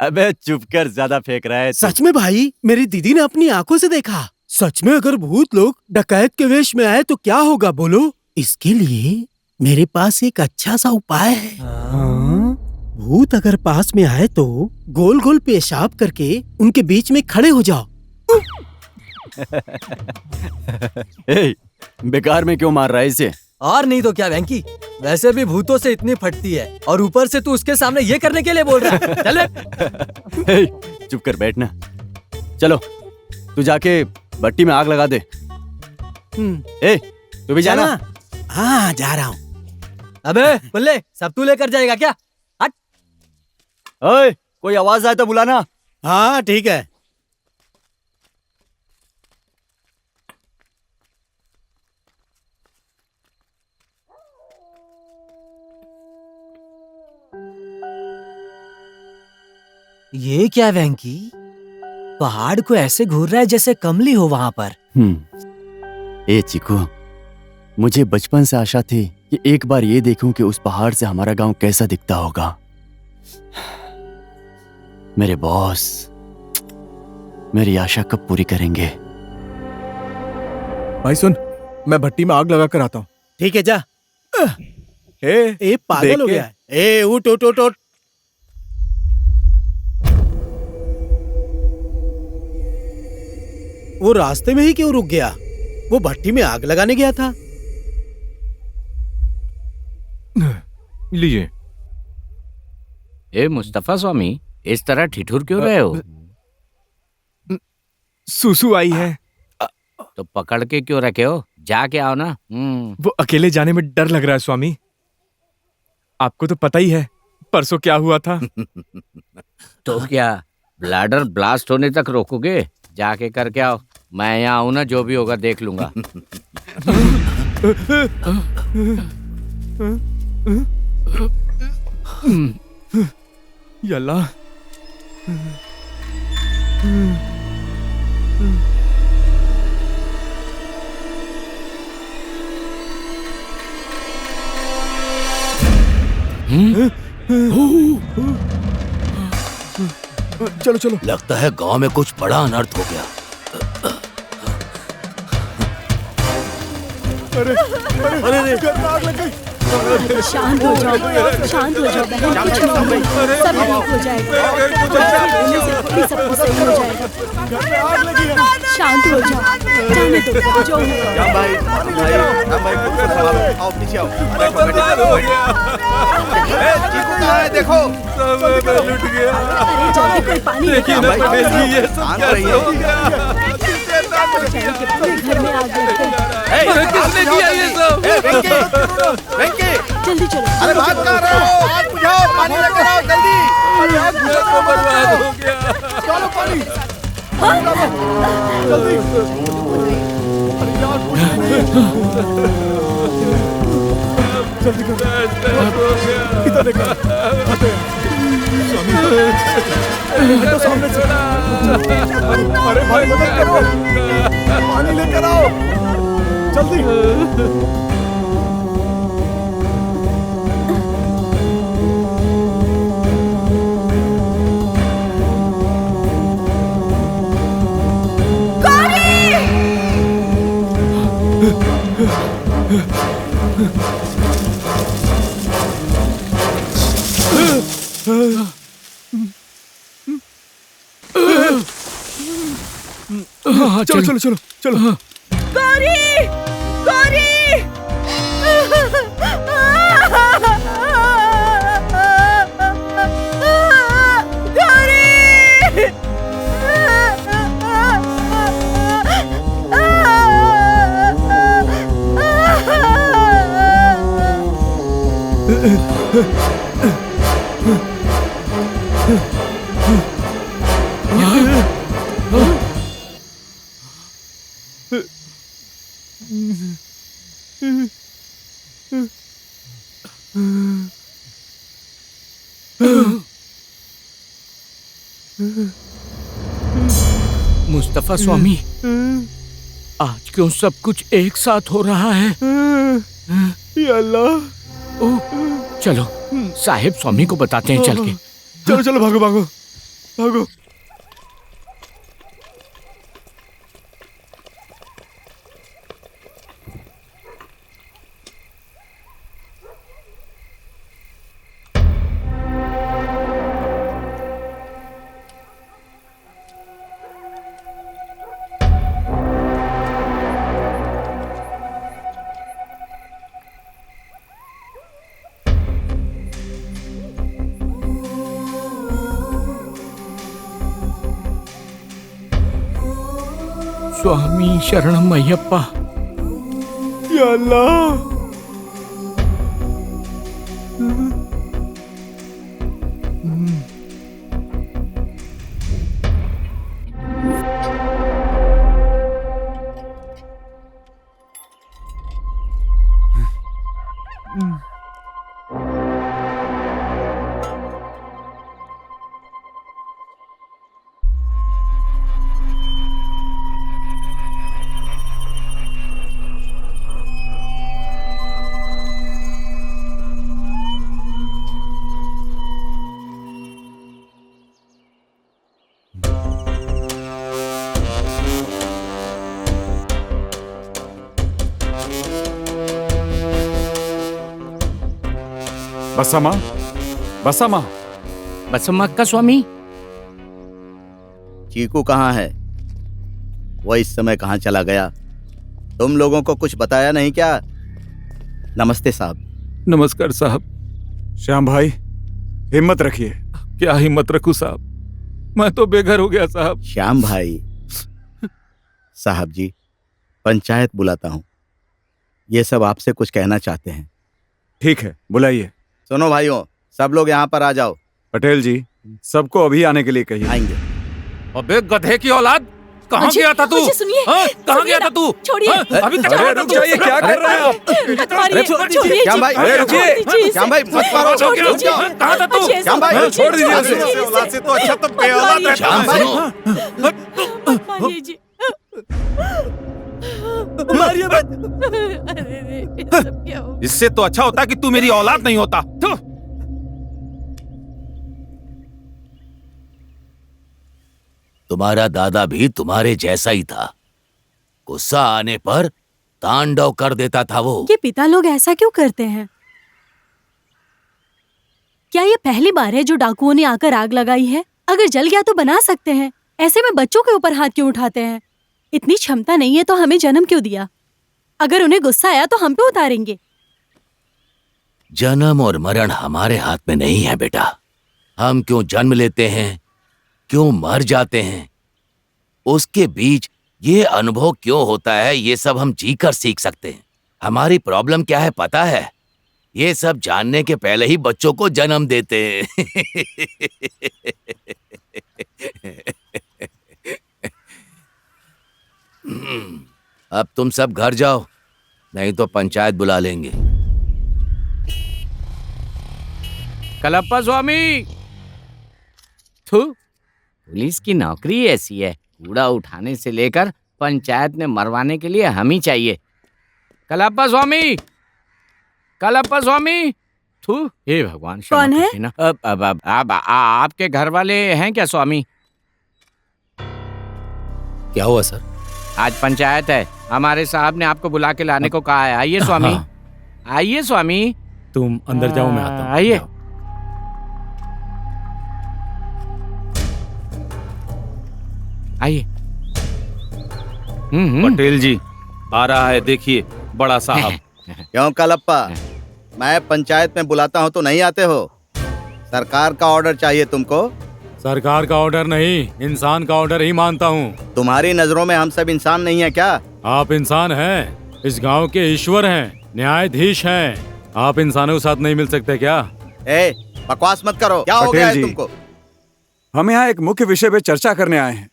अबे चुप कर, ज्यादा फेंक रहा है तू। सच में भाई, मेरी दीदी ने अपनी आंखों से देखा। सच में अगर भूत लोग डकैत के वेश में आए तो क्या होगा बोलो? इसके लिए मेरे पास एक अच्छा सा उपाय है। भूत अगर पास में आए तो गोल गोल पेशाब करके उनके बीच में खड़े हो जाओ। ए, बेकार में क्यों मार रहा है इसे? और नहीं तो क्या वेंकी, वैसे भी भूतों से इतनी फटती है और ऊपर से तू उसके सामने ये करने के लिए बोल रहा है। चल बे। ए, चुप कर बैठना। चलो तू जाके भट्टी में आग लगा दे। ए, तू भी जाना। हाँ जा रहा हूँ। अबे बुल्ले, सब तू लेकर जाएगा क्या? हट। ओए, कोई आवाज आए तो बुलाना। हाँ ठीक है। ये क्या वेंकी, पहाड़ को ऐसे घूर रहा है जैसे कमली हो वहां पर। ए चिकू, मुझे बचपन से आशा थी कि एक बार ये देखूं कि उस पहाड़ से हमारा गांव कैसा दिखता होगा। मेरे बॉस मेरी आशा कब पूरी करेंगे? भाई सुन, मैं भट्टी में आग लगा कर आता हूँ। ठीक है जा। ए, पागल हो गया है। ए उठ उठ उठ उठ। वो रास्ते में ही क्यों रुक गया? वो भट्टी में आग लगाने गया था। लीजिए। ए मुस्तफा स्वामी, इस तरह ठिठुर क्यों रहे हो? सुसु आई है। तो पकड़ के क्यों रखे हो? जाके आओ ना। वो अकेले जाने में डर लग रहा है स्वामी। आपको तो पता ही है परसों क्या हुआ था। तो क्या ब्लैडर ब्लास्ट होने तक रोकोगे? जाके करके आओ। मैं यहाँ आऊँ ना, जो भी होगा देख लूंगा। यल्ला। चलो चलो, लगता है गांव में कुछ बड़ा अनर्थ हो गया। अरे अरे अरे, घर में आग लग गई। शांत हो जाओ, शांत हो जाओ बहन, कुछ नहीं होगा, सब ठीक हो जाएगा। होने से थोड़ी सब कुछ सही हो जाएगा। शांत हो जाओ, जाने दो जो होगा। राम भाई, खुद से संभालो। आओ पीछे आओ। चीकू कहाँ है? देखो सब लुट गया। अरे जल्दी कोई पानी देखिए ना पटेल जी, ये सब कैसे हो गया? घर में आग लग गई। किसने किया ये सब? जल्दी चलो। अरे बात कर रहे हो? आग बुझाओ, पानी लेकर आओ जल्दी। अरे आग बुझा तो बर्बाद हो गया। चलो पानी। जल्दी। अरे यार, जल्दी करो। इधर देखो। आते हैं। हटो सामने से। अरे भाई मदद करो, पानी लेकर आओ जल्दी। चलो चलो चलो चलो। गौरी, गौरी। मुस्तफा स्वामी, आज क्यों सब कुछ एक साथ हो रहा है? या अल्लाह। चलो साहिब स्वामी को बताते हैं चल के। चलो चलो भागो भागो। भागो। स्वामी शरणम अय्यप्पा। या अल्लाह। बसम्मा, बसम्मा। बसम्मा का स्वामी? चीकू कहाँ है? वो इस समय कहाँ चला गया? तुम लोगों को कुछ बताया नहीं क्या? नमस्ते साहब। नमस्कार साहब। श्याम भाई, हिम्मत रखिए। क्या हिम्मत रखूं साहब, मैं तो बेघर हो गया साहब। श्याम भाई, साहब जी, पंचायत बुलाता हूँ। ये सब आपसे कुछ कहना चाहते हैं। ठीक है, बुलाइए। सुनो भाइयों, सब लोग यहाँ पर आ जाओ। पटेल जी, सबको अभी आने के लिए कहिए। आएंगे। अबे गधे की औलाद, कहाँ गया था तू? कहाँ गया था तू? अभी तक रुक जाइए, क्या कर रहे हैं आप? श्याम भाई, श्याम भाई मत मारो। कहाँ था तू? श्याम भाई छोड़ दीजिए उसे। औलाद से तो अच्छा तो बेऔलाद रहता श्याम है। सुनो। मारिए मत। इससे तो अच्छा होता कि तू मेरी औलाद नहीं होता। तुम्हारा दादा भी तुम्हारे जैसा ही था। गुस्सा आने पर तांडव कर देता था वो। ये पिता लोग ऐसा क्यों करते हैं? क्या ये पहली बार है जो डाकुओं ने आकर आग लगाई है? अगर जल गया तो बना सकते हैं, ऐसे में बच्चों के ऊपर हाथ क्यों उठाते हैं? इतनी क्षमता नहीं है तो हमें जन्म क्यों दिया? अगर उन्हें गुस्सा आया तो हम पे उतारेंगे। जन्म और मरण हमारे हाथ में नहीं है बेटा। हम क्यों जन्म लेते हैं, क्यों मर जाते हैं, उसके बीच ये अनुभव क्यों होता है, ये सब हम जीकर सीख सकते हैं। हमारी प्रॉब्लम क्या है पता है? ये सब जानने के पहले ही बच्चों को जन्म देते हैं। अब तुम सब घर जाओ, नहीं तो पंचायत बुला लेंगे। कलप्पा स्वामी। थू, पुलिस की नौकरी ऐसी है, कूड़ा उठाने से लेकर पंचायत में मरवाने के लिए हम ही चाहिए। कलप्पा स्वामी, कलप्पा स्वामी। थू, हे भगवान। कौन है? अब आपके घर वाले हैं क्या स्वामी? क्या हुआ सर? आज पंचायत है, हमारे साहब ने आपको बुला के लाने को कहा है। आइए स्वामी, आइए स्वामी। तुम अंदर जाओ, मैं आता हूँ। आइए। आइए। पटेल जी आ रहा है, देखिए बड़ा साहब। क्यों कलप्पा, मैं पंचायत में बुलाता हूँ तो नहीं आते हो? सरकार का ऑर्डर चाहिए तुमको? सरकार का ऑर्डर नहीं, इंसान का ऑर्डर ही मानता हूँ। तुम्हारी नजरों में हम सब इंसान नहीं है क्या? आप इंसान हैं, इस गांव के ईश्वर हैं, न्यायाधीश हैं। आप इंसानों के साथ नहीं मिल सकते क्या? बकवास मत करो। क्या हो गया है तुमको? हम यहाँ एक मुख्य विषय पे चर्चा करने आए हैं।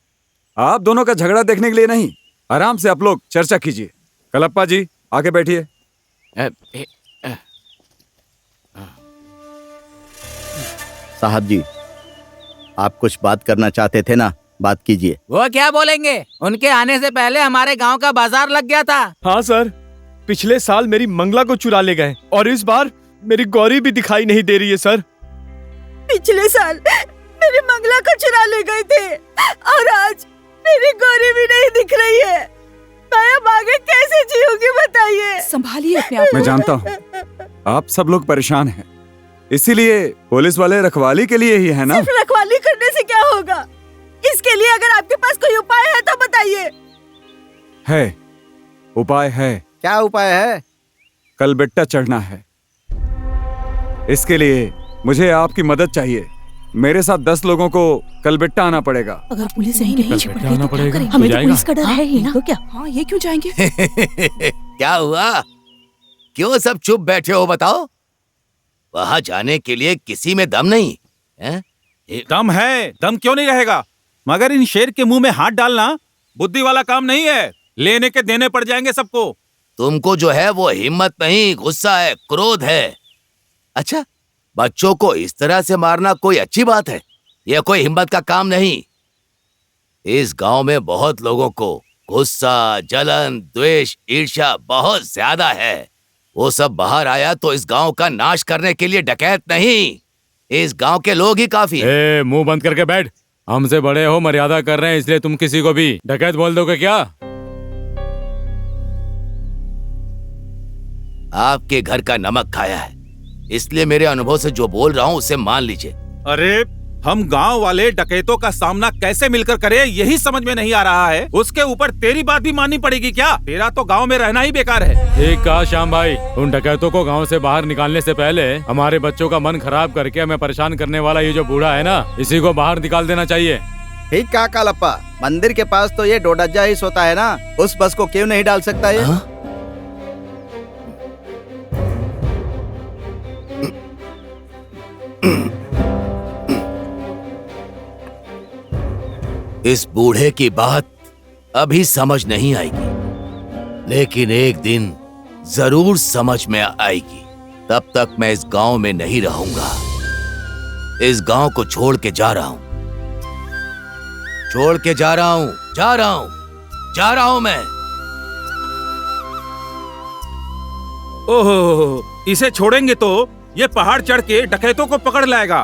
आप दोनों का झगड़ा देखने के लिए नहीं। आराम से आप लोग चर्चा कीजिए। कलप्पा जी आके बैठिए। साहब जी, आप कुछ बात करना चाहते थे ना, बात कीजिए। वो क्या बोलेंगे? उनके आने से पहले हमारे गांव का बाजार लग गया था। हाँ सर, पिछले साल मेरी मंगला को चुरा ले गए और इस बार मेरी गौरी भी दिखाई नहीं दे रही है सर। पिछले साल मेरी मंगला को चुरा ले गए थे और आज मेरी गौरी भी नहीं दिख रही है। मैं अब आगे कैसे जीऊंगी बताइए। संभालिए अपने आप को। मैं जानता हूँ आप सब लोग परेशान हैं, इसीलिए पुलिस वाले रखवाली के लिए ही है ना। सिर्फ रखवाली करने से क्या होगा? इसके लिए अगर आपके पास कोई उपाय है तो बताइए। है, उपाय है। क्या उपाय है? कल बेट्टा चढ़ना है, इसके लिए मुझे आपकी मदद चाहिए। मेरे साथ 10 लोगों को कल बेट्टा आना पड़ेगा। अगर पुलिस यहीं नहीं छिपड़ गई तो क्या करेंगे? हमें तो पुलिस का डर है ही ना। तो क्या? हाँ, ये क्यों जाएंगे? क्या हुआ? क्यों सब चुप बैठे हो? बताओ। वहां जाने के लिए किसी में दम नहीं है? दम है, दम क्यों नहीं रहेगा, मगर इन शेर के मुंह में हाथ डालना बुद्धि वाला काम नहीं है। लेने के देने पड़ जाएंगे सबको। तुमको जो है वो हिम्मत नहीं, गुस्सा है, क्रोध है। अच्छा, बच्चों को इस तरह से मारना कोई अच्छी बात है? यह कोई हिम्मत का काम नहीं। इस गांव में बहुत लोगों को गुस्सा, जलन, द्वेष, ईर्ष्या बहुत ज्यादा है। वो सब बाहर आया तो इस गांव का नाश करने के लिए डकैत नहीं, इस गांव के लोग ही काफी हैं। मुंह बंद करके बैठ। हमसे बड़े हो, मर्यादा कर रहे हैं, इसलिए तुम किसी को भी डकैत बोल दोगे क्या? आपके घर का नमक खाया है, इसलिए मेरे अनुभव से जो बोल रहा हूँ उसे मान लीजिए। अरे हम गांव वाले डकैतों का सामना कैसे मिलकर करें, यही समझ में नहीं आ रहा है। उसके ऊपर तेरी बात भी माननी पड़ेगी क्या? तेरा तो गांव में रहना ही बेकार है। ठीक कहा श्याम भाई। उन डकैतों को गांव से बाहर निकालने से पहले हमारे बच्चों का मन खराब करके हमें परेशान करने वाला ये जो बूढ़ा है ना, इसी को बाहर निकाल देना चाहिए। ठीक कहा कालप्पा। मंदिर के पास तो ये डोडज्जा ही सोता है ना, उस बस को क्यों नहीं डाल सकता ये? इस बूढ़े की बात अभी समझ नहीं आएगी, लेकिन एक दिन जरूर समझ में आएगी। तब तक मैं इस गांव में नहीं रहूंगा। इस गांव को छोड़ के जा रहा हूं, छोड़ के जा रहा हूं, जा रहा हूं मैं। ओहो, इसे छोड़ेंगे तो ये पहाड़ चढ़ के डकैतों को पकड़ लाएगा।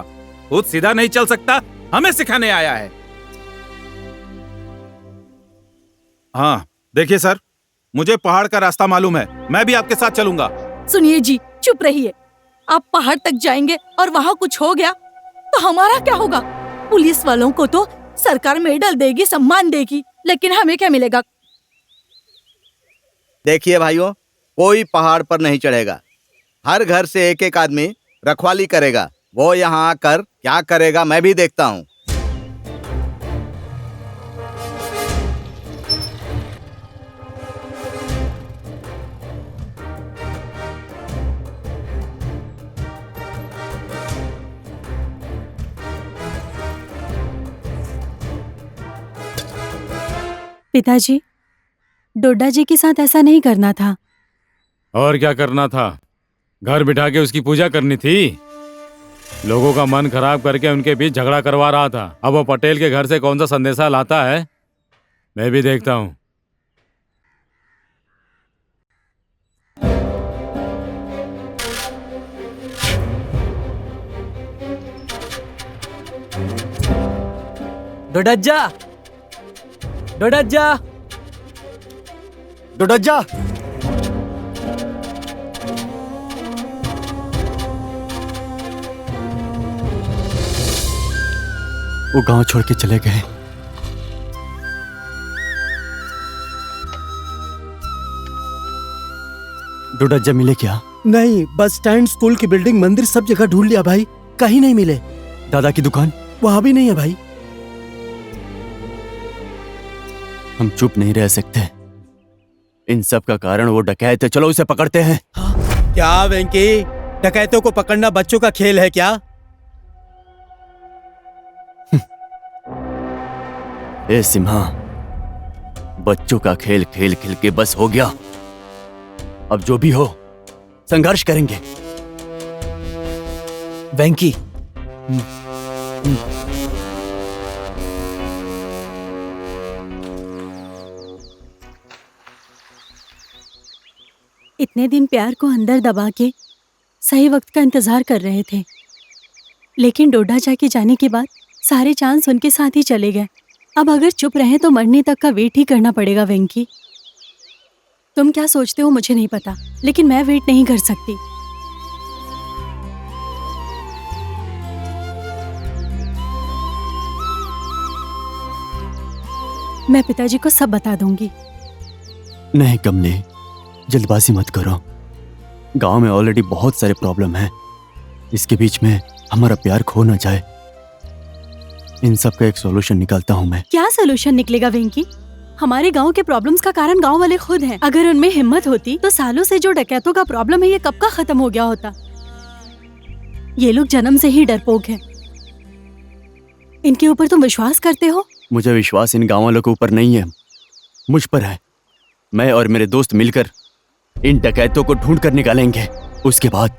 खुद सीधा नहीं चल सकता, हमें सिखाने आया है। हाँ देखिए सर, मुझे पहाड़ का रास्ता मालूम है, मैं भी आपके साथ चलूंगा। सुनिए जी, चुप रहिए। आप पहाड़ तक जाएंगे और वहाँ कुछ हो गया तो हमारा क्या होगा? पुलिस वालों को तो सरकार मेडल देगी, सम्मान देगी, लेकिन हमें क्या मिलेगा? देखिए भाइयों, कोई पहाड़ पर नहीं चढ़ेगा। हर घर से एक एक आदमी रखवाली करेगा। वो यहाँ आकर क्या करेगा मैं भी देखता हूँ। पिताजी, डोडा जी के साथ ऐसा नहीं करना था। और क्या करना था? घर बिठा के उसकी पूजा करनी थी। लोगों का मन खराब करके उनके बीच झगड़ा करवा रहा था। अब वो पटेल के घर से कौन सा संदेशा लाता है, मैं भी देखता हूँ। डोडज्जा, डोडज्जा, डोडज्जा। वो गांव छोड़ के चले गए। डोडज्जा मिले क्या? नहीं, बस स्टैंड, स्कूल की बिल्डिंग, मंदिर, सब जगह ढूंढ लिया भाई, कहीं नहीं मिले। दादा की दुकान? वहां भी नहीं है भाई। हम चुप नहीं रह सकते। इन सब का कारण वो डकैत है। चलो उसे पकड़ते हैं। क्या वेंकी, डकैतों को पकड़ना बच्चों का खेल है क्या? ए सिम्हा, बच्चों का खेल खेल खेल के बस हो गया। अब जो भी हो, संघर्ष करेंगे। वेंकी, इतने दिन प्यार को अंदर दबा के सही वक्त का इंतजार कर रहे थे, लेकिन डोडा जाके जाने के बाद सारे चांस उनके साथ ही चले गए। अब अगर चुप रहे तो मरने तक का वेट ही करना पड़ेगा। वेंकी, तुम क्या सोचते हो मुझे नहीं पता, लेकिन मैं वेट नहीं कर सकती। मैं पिताजी को सब बता दूंगी। नहीं कमले, जल्दबाजी मत करो। गांव में ऑलरेडी बहुत सारे प्रॉब्लम हैं। इसके बीच में हमारा प्यार खो ना जाए। इन सब का एक सॉल्यूशन निकालता हूं मैं। क्या सॉल्यूशन निकलेगा वेंकी? हमारे गांव के प्रॉब्लम्स का कारण गांव वाले खुद हैं। अगर उनमें हिम्मत होती तो सालों से जो डकैतों का प्रॉब्लम है ये कब का खत्म हो गया होता। ये लोग जन्म से ही डरपोक हैं। इनके ऊपर तुम विश्वास करते हो? मुझे विश्वास इन गांव वालों के ऊपर नहीं है, मुझ पर है। मैं और मेरे दोस्त मिलकर इन डकैतों को ढूंढ कर निकालेंगे। उसके बाद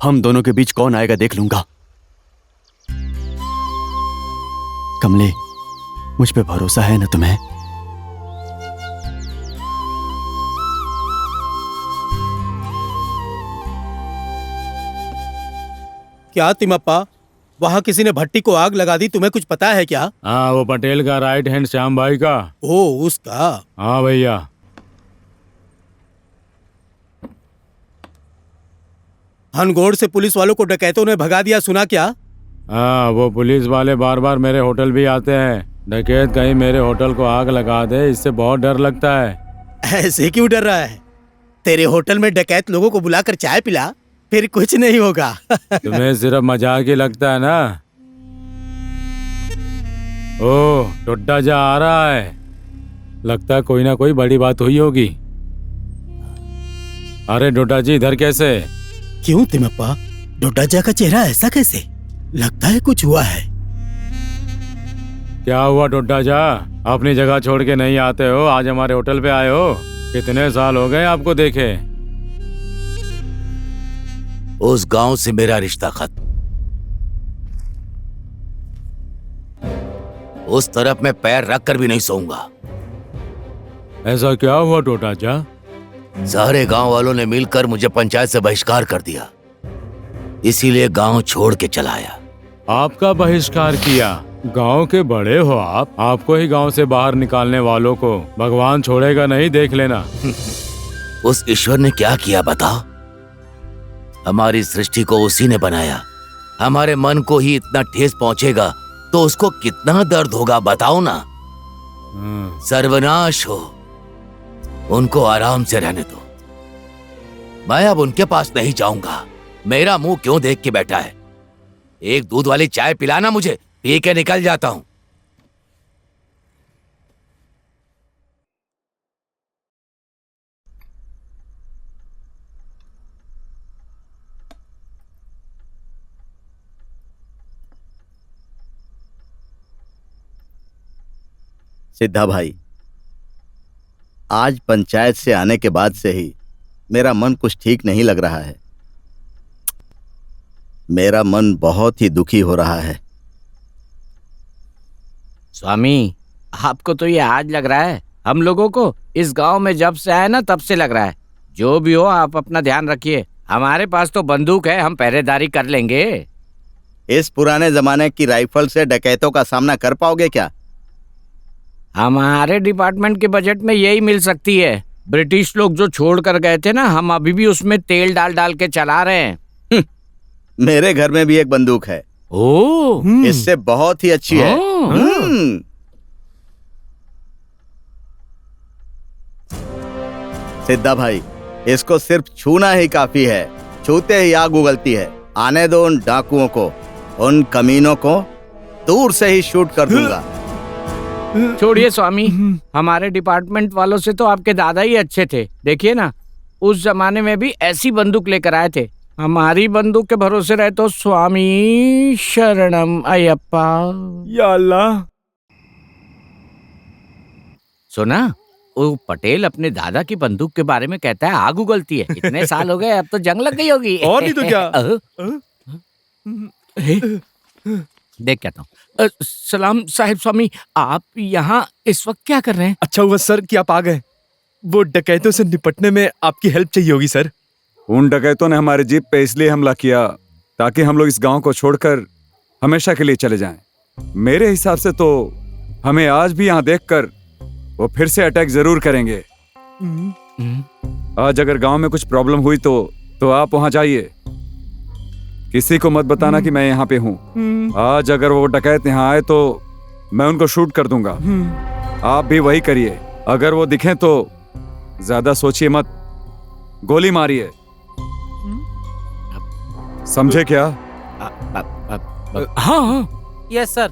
हम दोनों के बीच कौन आएगा देख लूंगा। कमले, मुझ पे भरोसा है ना तुम्हें? क्या तिमप्पा, वहाँ किसी ने भट्टी को आग लगा दी, तुम्हें कुछ पता है क्या? हाँ, वो पटेल का राइट हैंड श्याम भाई का। ओ, उसका? हाँ भैया। हनगोड़ से पुलिस वालों को डकैतों ने भगा दिया, सुना क्या? हाँ, वो पुलिस वाले बार बार मेरे होटल भी आते हैं। डकैत कहीं मेरे होटल को आग लगा दे, इससे बहुत डर लगता है। ऐसे क्यों डर रहा है? तेरे होटल में डकैत लोगों को बुलाकर चाय पिला, फिर कुछ नहीं होगा। तुम्हें सिर्फ मजाक ही लगता है ना? ओह, डोडा जा आ रहा है। लगता है कोई ना कोई बड़ी बात हुई होगी। अरे डोडा जी, इधर कैसे? क्यों तिमप्पा, डोडाजा का चेहरा ऐसा कैसे? लगता है कुछ हुआ है। क्या हुआ डोडा जा? अपनी जगह छोड़ के नहीं आते हो, आज हमारे होटल पे आए हो। कितने साल हो गए आपको देखे। उस गांव से मेरा रिश्ता खत्म। उस तरफ मैं पैर रख कर भी नहीं सोऊंगा। ऐसा क्या हुआ डोडा जा? सारे गांव वालों ने मिलकर मुझे पंचायत से बहिष्कार कर दिया, इसीलिए गांव छोड़ के चला आया। आपका बहिष्कार किया? गांव के बड़े हो आप, आपको ही गांव से बाहर निकालने वालों को भगवान छोड़ेगा नहीं, देख लेना। उस ईश्वर ने क्या किया बताओ? हमारी सृष्टि को उसी ने बनाया। हमारे मन को ही इतना ठेस पहुंचेगा तो उसको कितना दर्द होगा बताओ ना। सर्वनाश हो, उनको आराम से रहने दो। मैं अब उनके पास नहीं जाऊंगा। मेरा मुंह क्यों देख के बैठा है? एक दूध वाली चाय पिलाना मुझे, पी के निकल जाता हूं। सिद्धा भाई, आज पंचायत से आने के बाद से ही मेरा मन कुछ ठीक नहीं लग रहा है। मेरा मन बहुत ही दुखी हो रहा है। स्वामी, आपको तो ये आज लग रहा है, हम लोगों को इस गांव में जब से आए ना तब से लग रहा है। जो भी हो, आप अपना ध्यान रखिए। हमारे पास तो बंदूक है, हम पहरेदारी कर लेंगे। इस पुराने जमाने की राइफल से डकैतों का सामना कर पाओगे क्या? हमारे डिपार्टमेंट के बजट में यही मिल सकती है। ब्रिटिश लोग जो छोड़ कर गए थे ना, हम अभी भी उसमें तेल डाल डाल के चला रहे हैं। मेरे घर में भी एक बंदूक है। ओह, इससे बहुत ही अच्छी है। सिद्धा भाई, इसको सिर्फ छूना ही काफी है। छूते ही आग उगलती है। आने दो उन डाकुओं को, उन कमीनों को दूर से ही शूट कर दूंगा। छोड़िए स्वामी, हमारे डिपार्टमेंट वालों से तो आपके दादा ही अच्छे थे। देखिए ना, उस जमाने में भी ऐसी बंदूक लेकर आए थे। हमारी बंदूक के भरोसे रहे तो स्वामी शरणम अयप्पा। या अल्लाह। सुना, वो पटेल अपने दादा की बंदूक के बारे में कहता है आग उगलती है। इतने साल हो गए, अब तो जंग लग गई होगी। और नहीं तो क्या। देख कहता हूँ। सलाम साहिब स्वामी, आप यहाँ इस वक्त क्या कर रहे हैं? अच्छा हुआ सर कि आप आ गए। वो डकैतों से निपटने में आपकी हेल्प चाहिए होगी सर। उन डकैतों ने हमारे जीप पे इसलिए हमला किया ताकि हम लोग इस गांव को छोड़कर हमेशा के लिए चले जाएं। मेरे हिसाब से तो हमें आज भी यहाँ देखकर वो फिर से अटैक जरूर करेंगे। आज अगर गांव में कुछ प्रॉब्लम हुई तो आप वहां जाइए, किसी को मत बताना कि मैं यहाँ पे हूँ। आज अगर वो डकैत यहाँ आए तो मैं उनको शूट कर दूंगा। आप भी वही करिए। अगर वो दिखें तो ज्यादा सोचिए मत, गोली मारिए। समझे क्या? हाँ। Yes sir.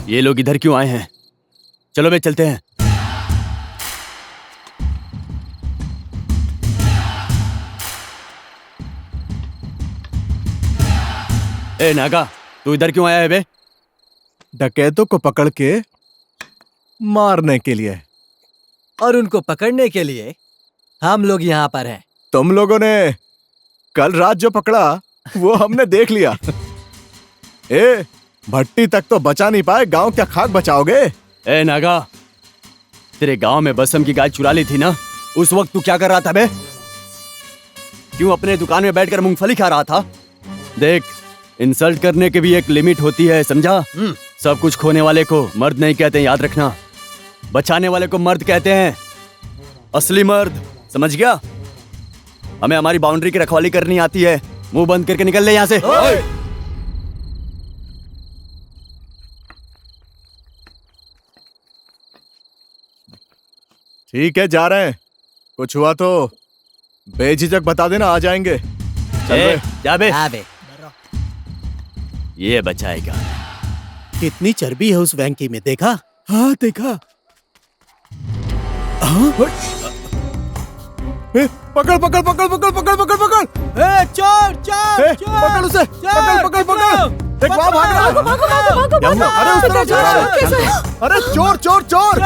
ये लोग इधर क्यों आए हैं? चलो बे चलते हैं। ए नागा, तू इधर क्यों आया है बे? डकैतों को पकड़ के मारने के लिए। और उनको पकड़ने के लिए हम लोग यहाँ पर हैं। तुम लोगों ने कल रात जो पकड़ा वो हमने देख लिया। ए, भट्टी तक तो बचा नहीं पाए, गांव क्या खाक बचाओगे? ए नागा, तेरे गांव में बसम की गाय चुरा ली थी ना, उस वक्त तू क्या कर रहा था बे? क्यों अपने दुकान में बैठकर मूंगफली खा रहा था? देख, इंसल्ट करने की भी एक लिमिट होती है, समझा? सब कुछ खोने वाले को मर्द नहीं कहते, याद रखना। बचाने वाले को मर्द कहते हैं, असली मर्द, समझ गया? हमें हमारी बाउंड्री की रखवाली करनी आती है। मुंह बंद करके निकल ले यहाँ से। ठीक है, जा रहे हैं। कुछ हुआ तो बेझिझक बता देना, आ जाएंगे। चल जा बे। हाँ बे। ये बचाएगा। कितनी चर्बी है उस वैंकी में, देखा? हाँ देखा। हाँ? पकड़ पकड़ पकड़ पकड़ पकड़ पकड़ पकड़। चोर चोर चोर, पकड़ उसे, पकड़ पकड़ पकड़। देख वहाँ भाग रहा है। भागो भागो भागो क्या हुआ? अरे उस तरफ जा रहा है। अरे चोर चोर चोर।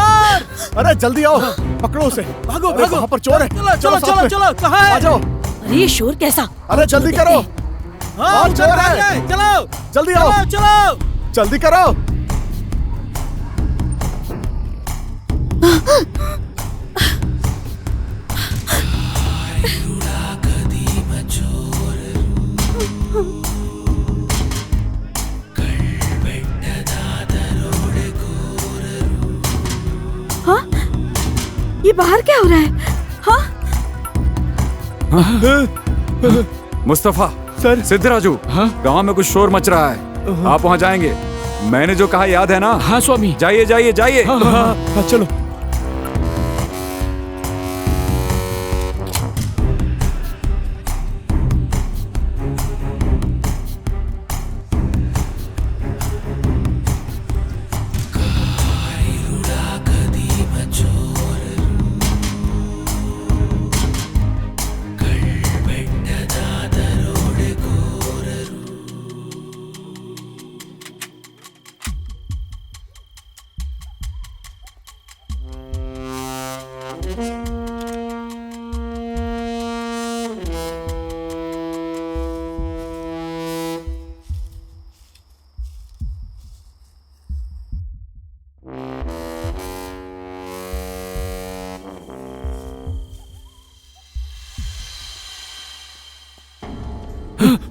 अरे जल्दी आओ, पकड़ो उसे। भागो अरे भागो। वहाँ पर चोर है। चलो चलो चलो, कहाँ है? आ जाओ। अरे ये शोर कैसा? अरे जल्दी करो। हाँ, चोर है। चलो जल्दी आओ। चलो जल्दी करो। हाँ? ये बाहर क्या हो रहा है? हाँ? मुस्तफा सर, सिद्धराजू, गांव में कुछ शोर मच रहा है। आप वहां जाएंगे? मैंने जो कहा याद है ना? हाँ स्वामी। जाइए जाइए जाइए। हाँ चलो।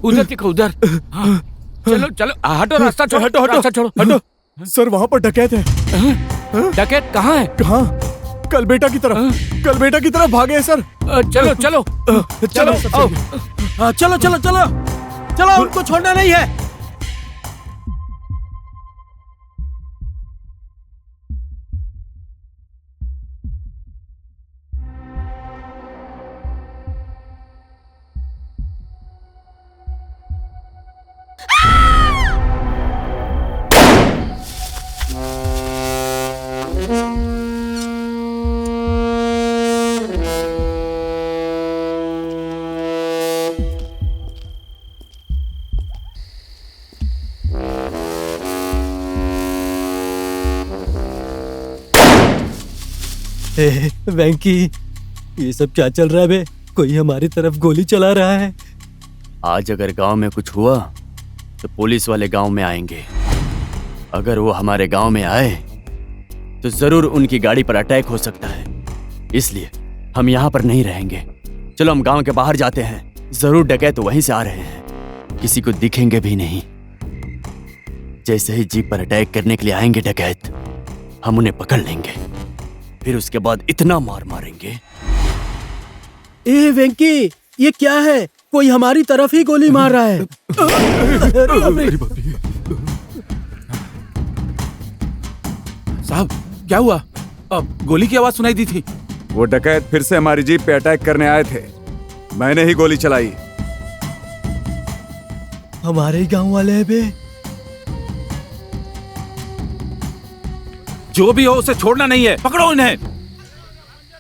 उधर देखो, उधर। हाँ, चलो चलो, हटो, रास्ता छोड़ो, हटो हटो रास्ता छोड़ो। हटो। सर वहाँ पर डकैत है। डकैत कहाँ है? कहाँ? कलबेटा की तरफ। कलबेटा की तरफ भागे हैं सर। चलो चलो चलो आओ। हाँ, चलो चलो चलो चलो, उनको छोड़ना नहीं है। वैंकी, ये सब क्या चल रहा है बे? कोई हमारी तरफ गोली चला रहा है। आज अगर गांव में कुछ हुआ तो पुलिस वाले गांव में आएंगे। अगर वो हमारे गांव में आए तो जरूर उनकी गाड़ी पर अटैक हो सकता है, इसलिए हम यहाँ पर नहीं रहेंगे। चलो हम गांव के बाहर जाते हैं, जरूर डकैत वहीं से आ रहे हैं, किसी को दिखेंगे भी नहीं। जैसे ही जीप पर अटैक करने के लिए आएंगे डकैत, हम उन्हें पकड़ लेंगे, फिर उसके बाद इतना मार मारेंगे। ए वेंकी, ये क्या है? कोई हमारी तरफ ही गोली मार रहा है। साहब क्या हुआ? अब गोली की आवाज सुनाई दी थी। वो डकैत फिर से हमारी जीप पे अटैक करने आए थे, मैंने ही गोली चलाई। हमारे गांव वाले हैं बे। जो भी हो उसे छोड़ना नहीं है, पकड़ो इन्हें।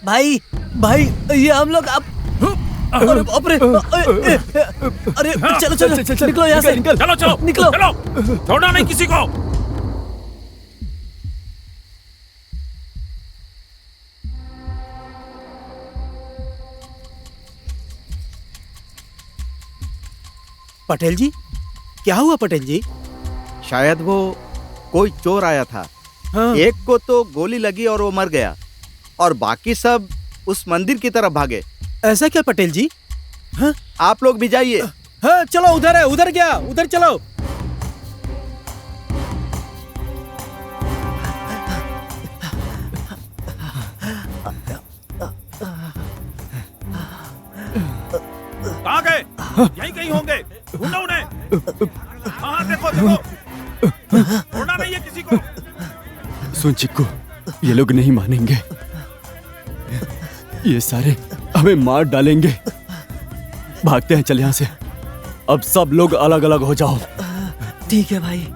भाई भाई ये हम लोग अब अरे बाप रे, अरे चलो चलो निकलो यहाँ से, चलो चलो निकलो चलो, छोड़ना नहीं किसी को। पटेल जी, क्या हुआ पटेल जी? शायद वो कोई चोर आया था। हाँ। एक को तो गोली लगी और वो मर गया, और बाकी सब उस मंदिर की तरफ भागे। ऐसा क्या पटेल जी? हाँ? आप लोग भी जाइए। हाँ चलो, उधर है, उधर क्या, उधर चलो। कहाँ गए? यहीं कहीं होंगे, ढूंढो उन्हें। हाँ देखो देखो, छोड़ना नहीं है किसी को। सुन चिक्कू, ये लोग नहीं मानेंगे, ये सारे हमें मार डालेंगे। भागते हैं, चल यहाँ से। अब सब लोग अलग अलग हो जाओ। ठीक है भाई,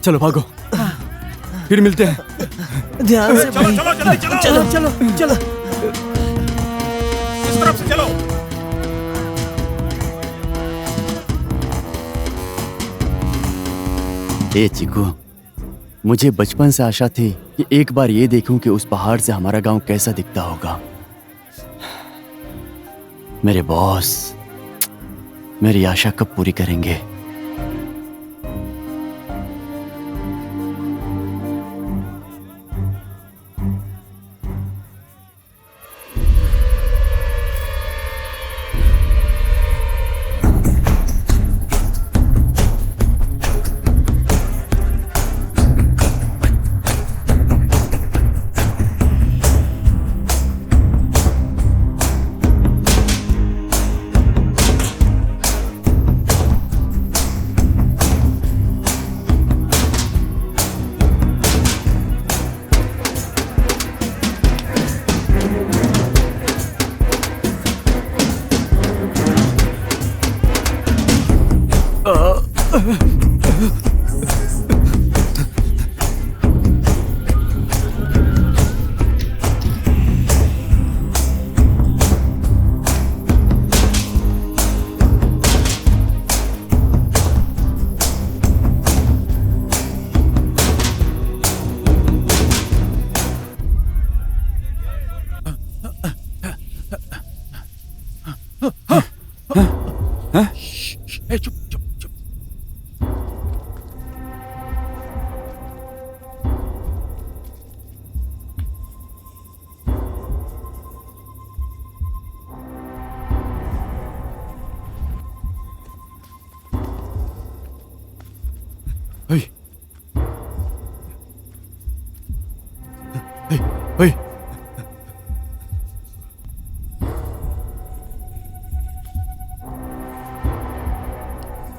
चलो भागो, फिर मिलते हैं। ध्यान से चलो भाई। चलो जल्दी चलो चलो चलो चलो। इस तरफ से चलो। ए चिक्कू, मुझे बचपन से आशा थी कि एक बार ये देखूं कि उस पहाड़ से हमारा गांव कैसा दिखता होगा। मेरे बॉस मेरी आशा कब पूरी करेंगे? चुप चुप चुप।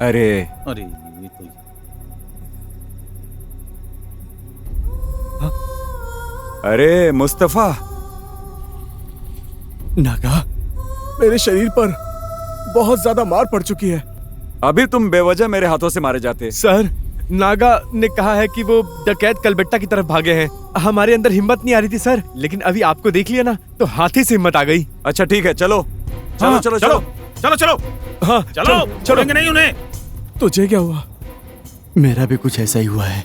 अरे अरे ये तो अरे मुस्तफा, नागा, मेरे शरीर पर बहुत ज्यादा मार पड़ चुकी है। अभी तुम बेवजह मेरे हाथों से मारे जाते। सर, नागा ने कहा है कि वो डकैत कलबेट्टा की तरफ भागे हैं। हमारे अंदर हिम्मत नहीं आ रही थी सर, लेकिन अभी आपको देख लिया ना तो हाथी से हिम्मत आ गई। अच्छा ठीक है, चलो चलो हाँ, चलो चलो चलो चलो हाँ चलो, छोड़ेंगे नहीं उन्हें। तुझे क्या हुआ? मेरा भी कुछ ऐसा ही हुआ है।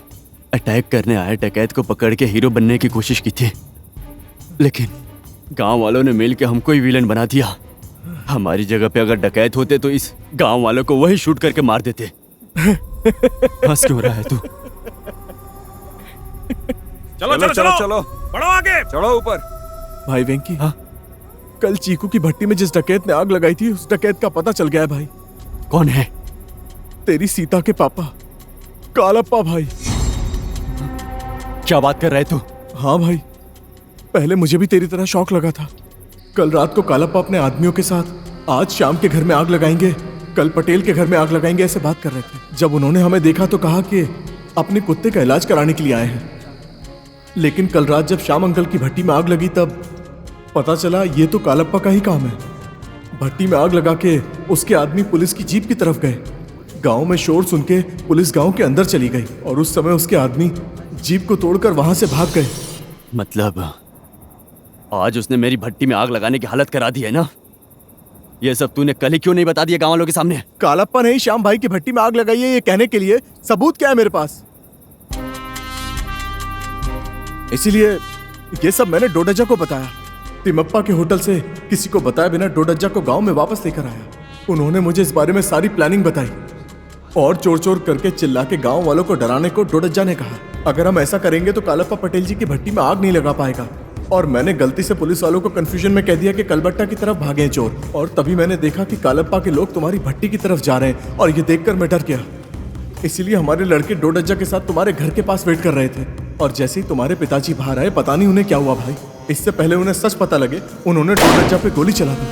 अटैक करने आए डकैत को पकड़ के हीरो बनने की कोशिश की थी, लेकिन गांव वालों ने मिलकर हमको ही विलन बना दिया। हमारी जगह पे अगर डकैत होते तो इस गांव वालों को वही शूट करके मार देते। हंस क्यों रहा है तू? चलो चलो चलो चलो बढ़ो आगे, चलो ऊपर। भाई वेंकी, हाँ? कल चीकू की भट्टी में जिस डकैत ने आग लगाई थी, उस डकैत का पता चल गया है भाई। कौन है? तेरी सीता के पापा, कालप्पा भाई। क्या बात कर रहे तू? हाँ भाई, पहले मुझे भी तेरी तरह शौक लगा था। कल रात को कालप्पा अपने आदमियों के साथ आज शाम के घर में आग लगाएंगे, कल पटेल के घर में आग लगाएंगे, ऐसे बात कर रहे थे। जब उन्होंने हमें देखा तो कहा कि अपने कुत्ते का इलाज कराने के लिए आए हैं। लेकिन कल रात जब श्याम अंकल की भट्टी में आग लगी तब पता चला ये तो कालप्पा का ही काम है। भट्टी में आग लगा के उसके आदमी पुलिस की जीप की तरफ गए। गांव में शोर सुन के पुलिस गांव के अंदर चली गई और उस समय उसके आदमी जीप को तोड़कर वहां से भाग गए। मतलब आज उसने मेरी भट्टी में आग लगाने की हालत करा दी है ना? ये सब तूने कल ही क्यों नहीं बता दिया गांव वालों के सामने? कालप्पा ने ही श्याम भाई की भट्टी में आग लगाई है ये कहने के लिए सबूत क्या है मेरे पास? इसीलिए ये सब मैंने डोडजा को बताया। तिमप्पा के होटल से किसी को बताए बिना डोडजा को गांव में वापस लेकर आया। उन्होंने मुझे इस बारे में सारी प्लानिंग बताई और चोर चोर करके चिल्ला के गांव वालों को डराने को डोडजा ने कहा अगर हम ऐसा करेंगे तो कालप्पा पटेल जी की भट्टी में आग नहीं लगा पाएगा। और मैंने गलती से पुलिस वालों को कंफ्यूजन में कह दिया कि कलबट्टा की तरफ भागे चोर, और तभी मैंने देखा कि कालप्पा के लोग तुम्हारी भट्टी की तरफ जा रहे हैं और ये देखकर मैं डर गया। इसीलिए हमारे लड़के डोडजा के साथ तुम्हारे घर के पास वेट कर रहे थे और जैसे ही तुम्हारे पिताजी बाहर आए पता नहीं उन्हें क्या हुआ भाई। इससे पहले उन्हें सच पता लगे उन्होंने डोडजा पे गोली चला दी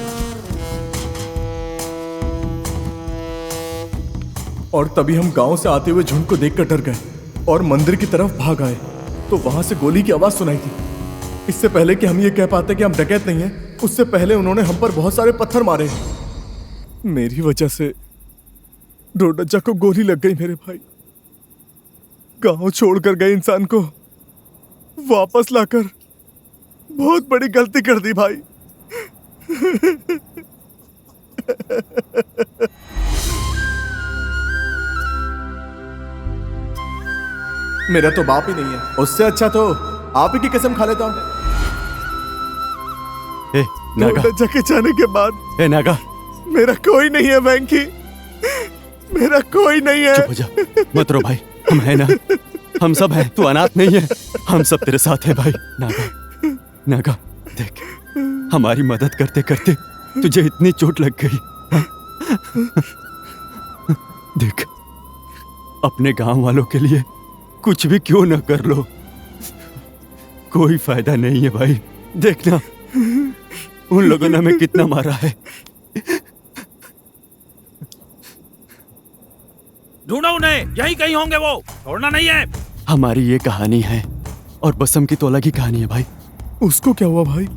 और तभी हम गांव से आते हुए झुंड को देखकर डर गए और मंदिर की तरफ भाग आए तो वहां से गोली की आवाज सुनाई थी। इससे पहले कि हम ये कह पाते कि हम डकैत नहीं हैं, उससे पहले उन्होंने हम पर बहुत सारे पत्थर मारे। मेरी वजह से डोडजा को गोली लग गई। मेरे भाई गांव छोड़कर गए इंसान को वापस लाकर बहुत बड़ी गलती कर दी भाई। मेरा तो बाप ही नहीं है, उससे अच्छा तो आप ही की कसम खा लेता हूं। डोडजा के जाने के बाद नागा, मेरा कोई नहीं है वेंकी, मेरा कोई नहीं है। चुप हो जा, मत रो भाई, हम हैं ना, हम सब हैं, तू अनाथ नहीं है, हम सब तेरे साथ हैं भाई। नागा, नागा देख, हमारी मदद करते करते तुझे इतनी चोट लग गई। देख, अपने गांव वालों के लिए कुछ भी क्यों न कर लो, कोई फायदा नहीं है भाई। देखना उन लोगों ने हमें कितना मारा है। ढूंढो उन्हें, यही कहीं होंगे वो, छोड़ना नहीं है। हमारी ये कहानी है और बसम की तो अलग ही कहानी है भाई। उसको क्या हुआ भाई?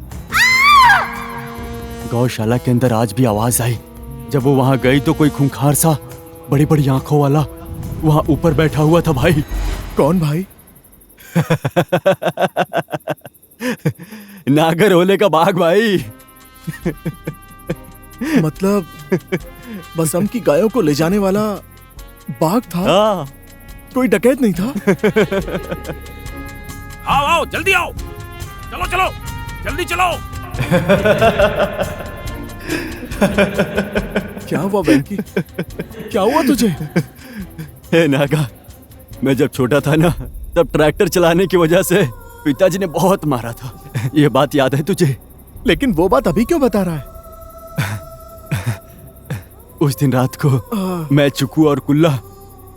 गौशाला के अंदर आज भी आवाज आई। जब वो वहां गई तो कोई खूंखार सा बड़ी बड़ी आंखों वाला वहां ऊपर बैठा हुआ था भाई। कौन भाई? नागर होले का बाघ भाई। मतलब बसम की गायों को ले जाने वाला बाघ था? हाँ। कोई डकैत नहीं था? आओ आओ जल्दी आओ, चलो चलो जल्दी चलो। क्या हुआ वेंकी, क्या हुआ तुझे? हे नागा, मैं जब छोटा था ना तब ट्रैक्टर चलाने की वजह से पिताजी ने बहुत मारा था। ये बात याद है तुझे? लेकिन वो बात अभी क्यों बता रहा है? उस दिन रात को मैं, चुकू और कुल्ला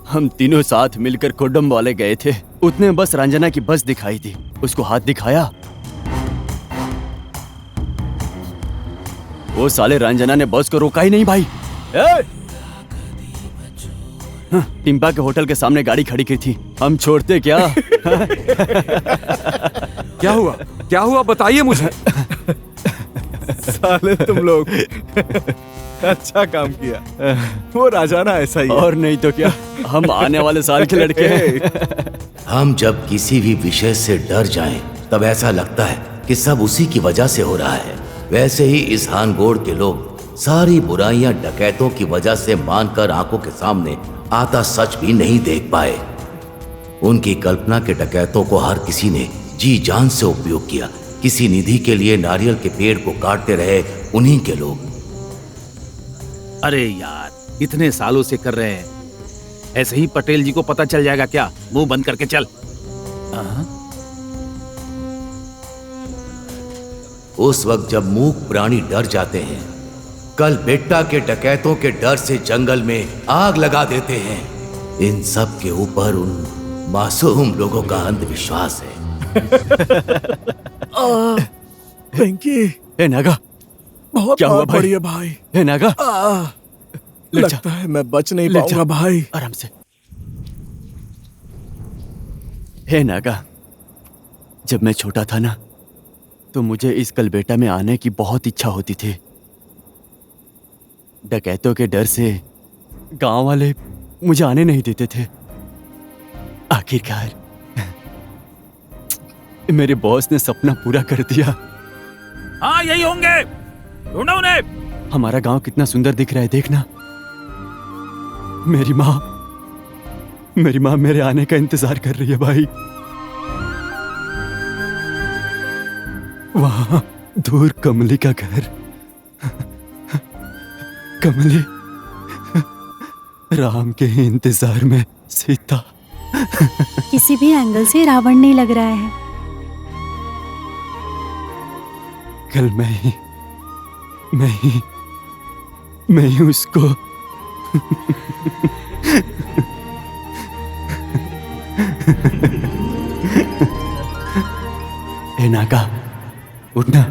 हम तीनों साथ मिलकर कोडम वाले गए थे। उतने बस रंजना की बस दिखाई थी, उसको हाथ दिखाया, वो साले रंजना ने बस को रोका ही नहीं भाई। टिम्पा के होटल के सामने गाड़ी खड़ी की थी, हम छोड़ते क्या? क्या हुआ, क्या हुआ बताइए मुझे। साले तुम लोग अच्छा काम किया, वो राजाना ऐसा ही है। और नहीं तो क्या, हम आने वाले साल के लड़के हैं। हम जब किसी भी विषय से डर जाएं, तब ऐसा लगता है कि सब उसी की वजह से हो रहा है। वैसे ही इस हानगोड़ के लोग सारी बुराइयां डकैतों की वजह से मानकर आंखों के सामने आता सच भी नहीं देख पाए। उनकी कल्पना के डकैतों को हर किसी ने जी जान से उपयोग किया। किसी निधि के लिए नारियल के पेड़ को काटते रहे उन्हीं के लोग। अरे यार इतने सालों से कर रहे हैं, ऐसे ही पटेल जी को पता चल जाएगा क्या? मुंह बंद करके चल। उस वक्त जब मूक प्राणी डर जाते हैं, कल बेटा के डकैतों के डर से जंगल में आग लगा देते हैं, इन सब के ऊपर उन मासूम लोगों का अंधविश्वास है। वेंकी, ए नागा, बहुत क्या हुआ मार भाई? पड़ी है भाई। ए नागा, ले जा। लगता है मैं बच नहीं ले पाऊंगा जा। भाई। आराम से। हे नागा, जब मैं छोटा था ना, तो मुझे इस कलबेटा में आने की बहुत इच्छा होती थी। डकैतों के डर से गांव वाले मुझे आने नहीं देते थे। आखिरकार मेरे बॉस ने सपना पूरा कर दिया। हाँ यही होंगे, ढूंढो उन्हें। हमारा गांव कितना सुंदर दिख रहा है, देखना। मेरी माँ मेरे आने का इंतजार कर रही है भाई। वहां दूर कमली का घर। कमली, राम के इंतजार में सीता। किसी भी एंगल से रावण नहीं लग रहा है। कल मैं ही उसको ए नागा, उठना,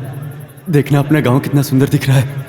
देखना अपना गांव कितना सुंदर दिख रहा है।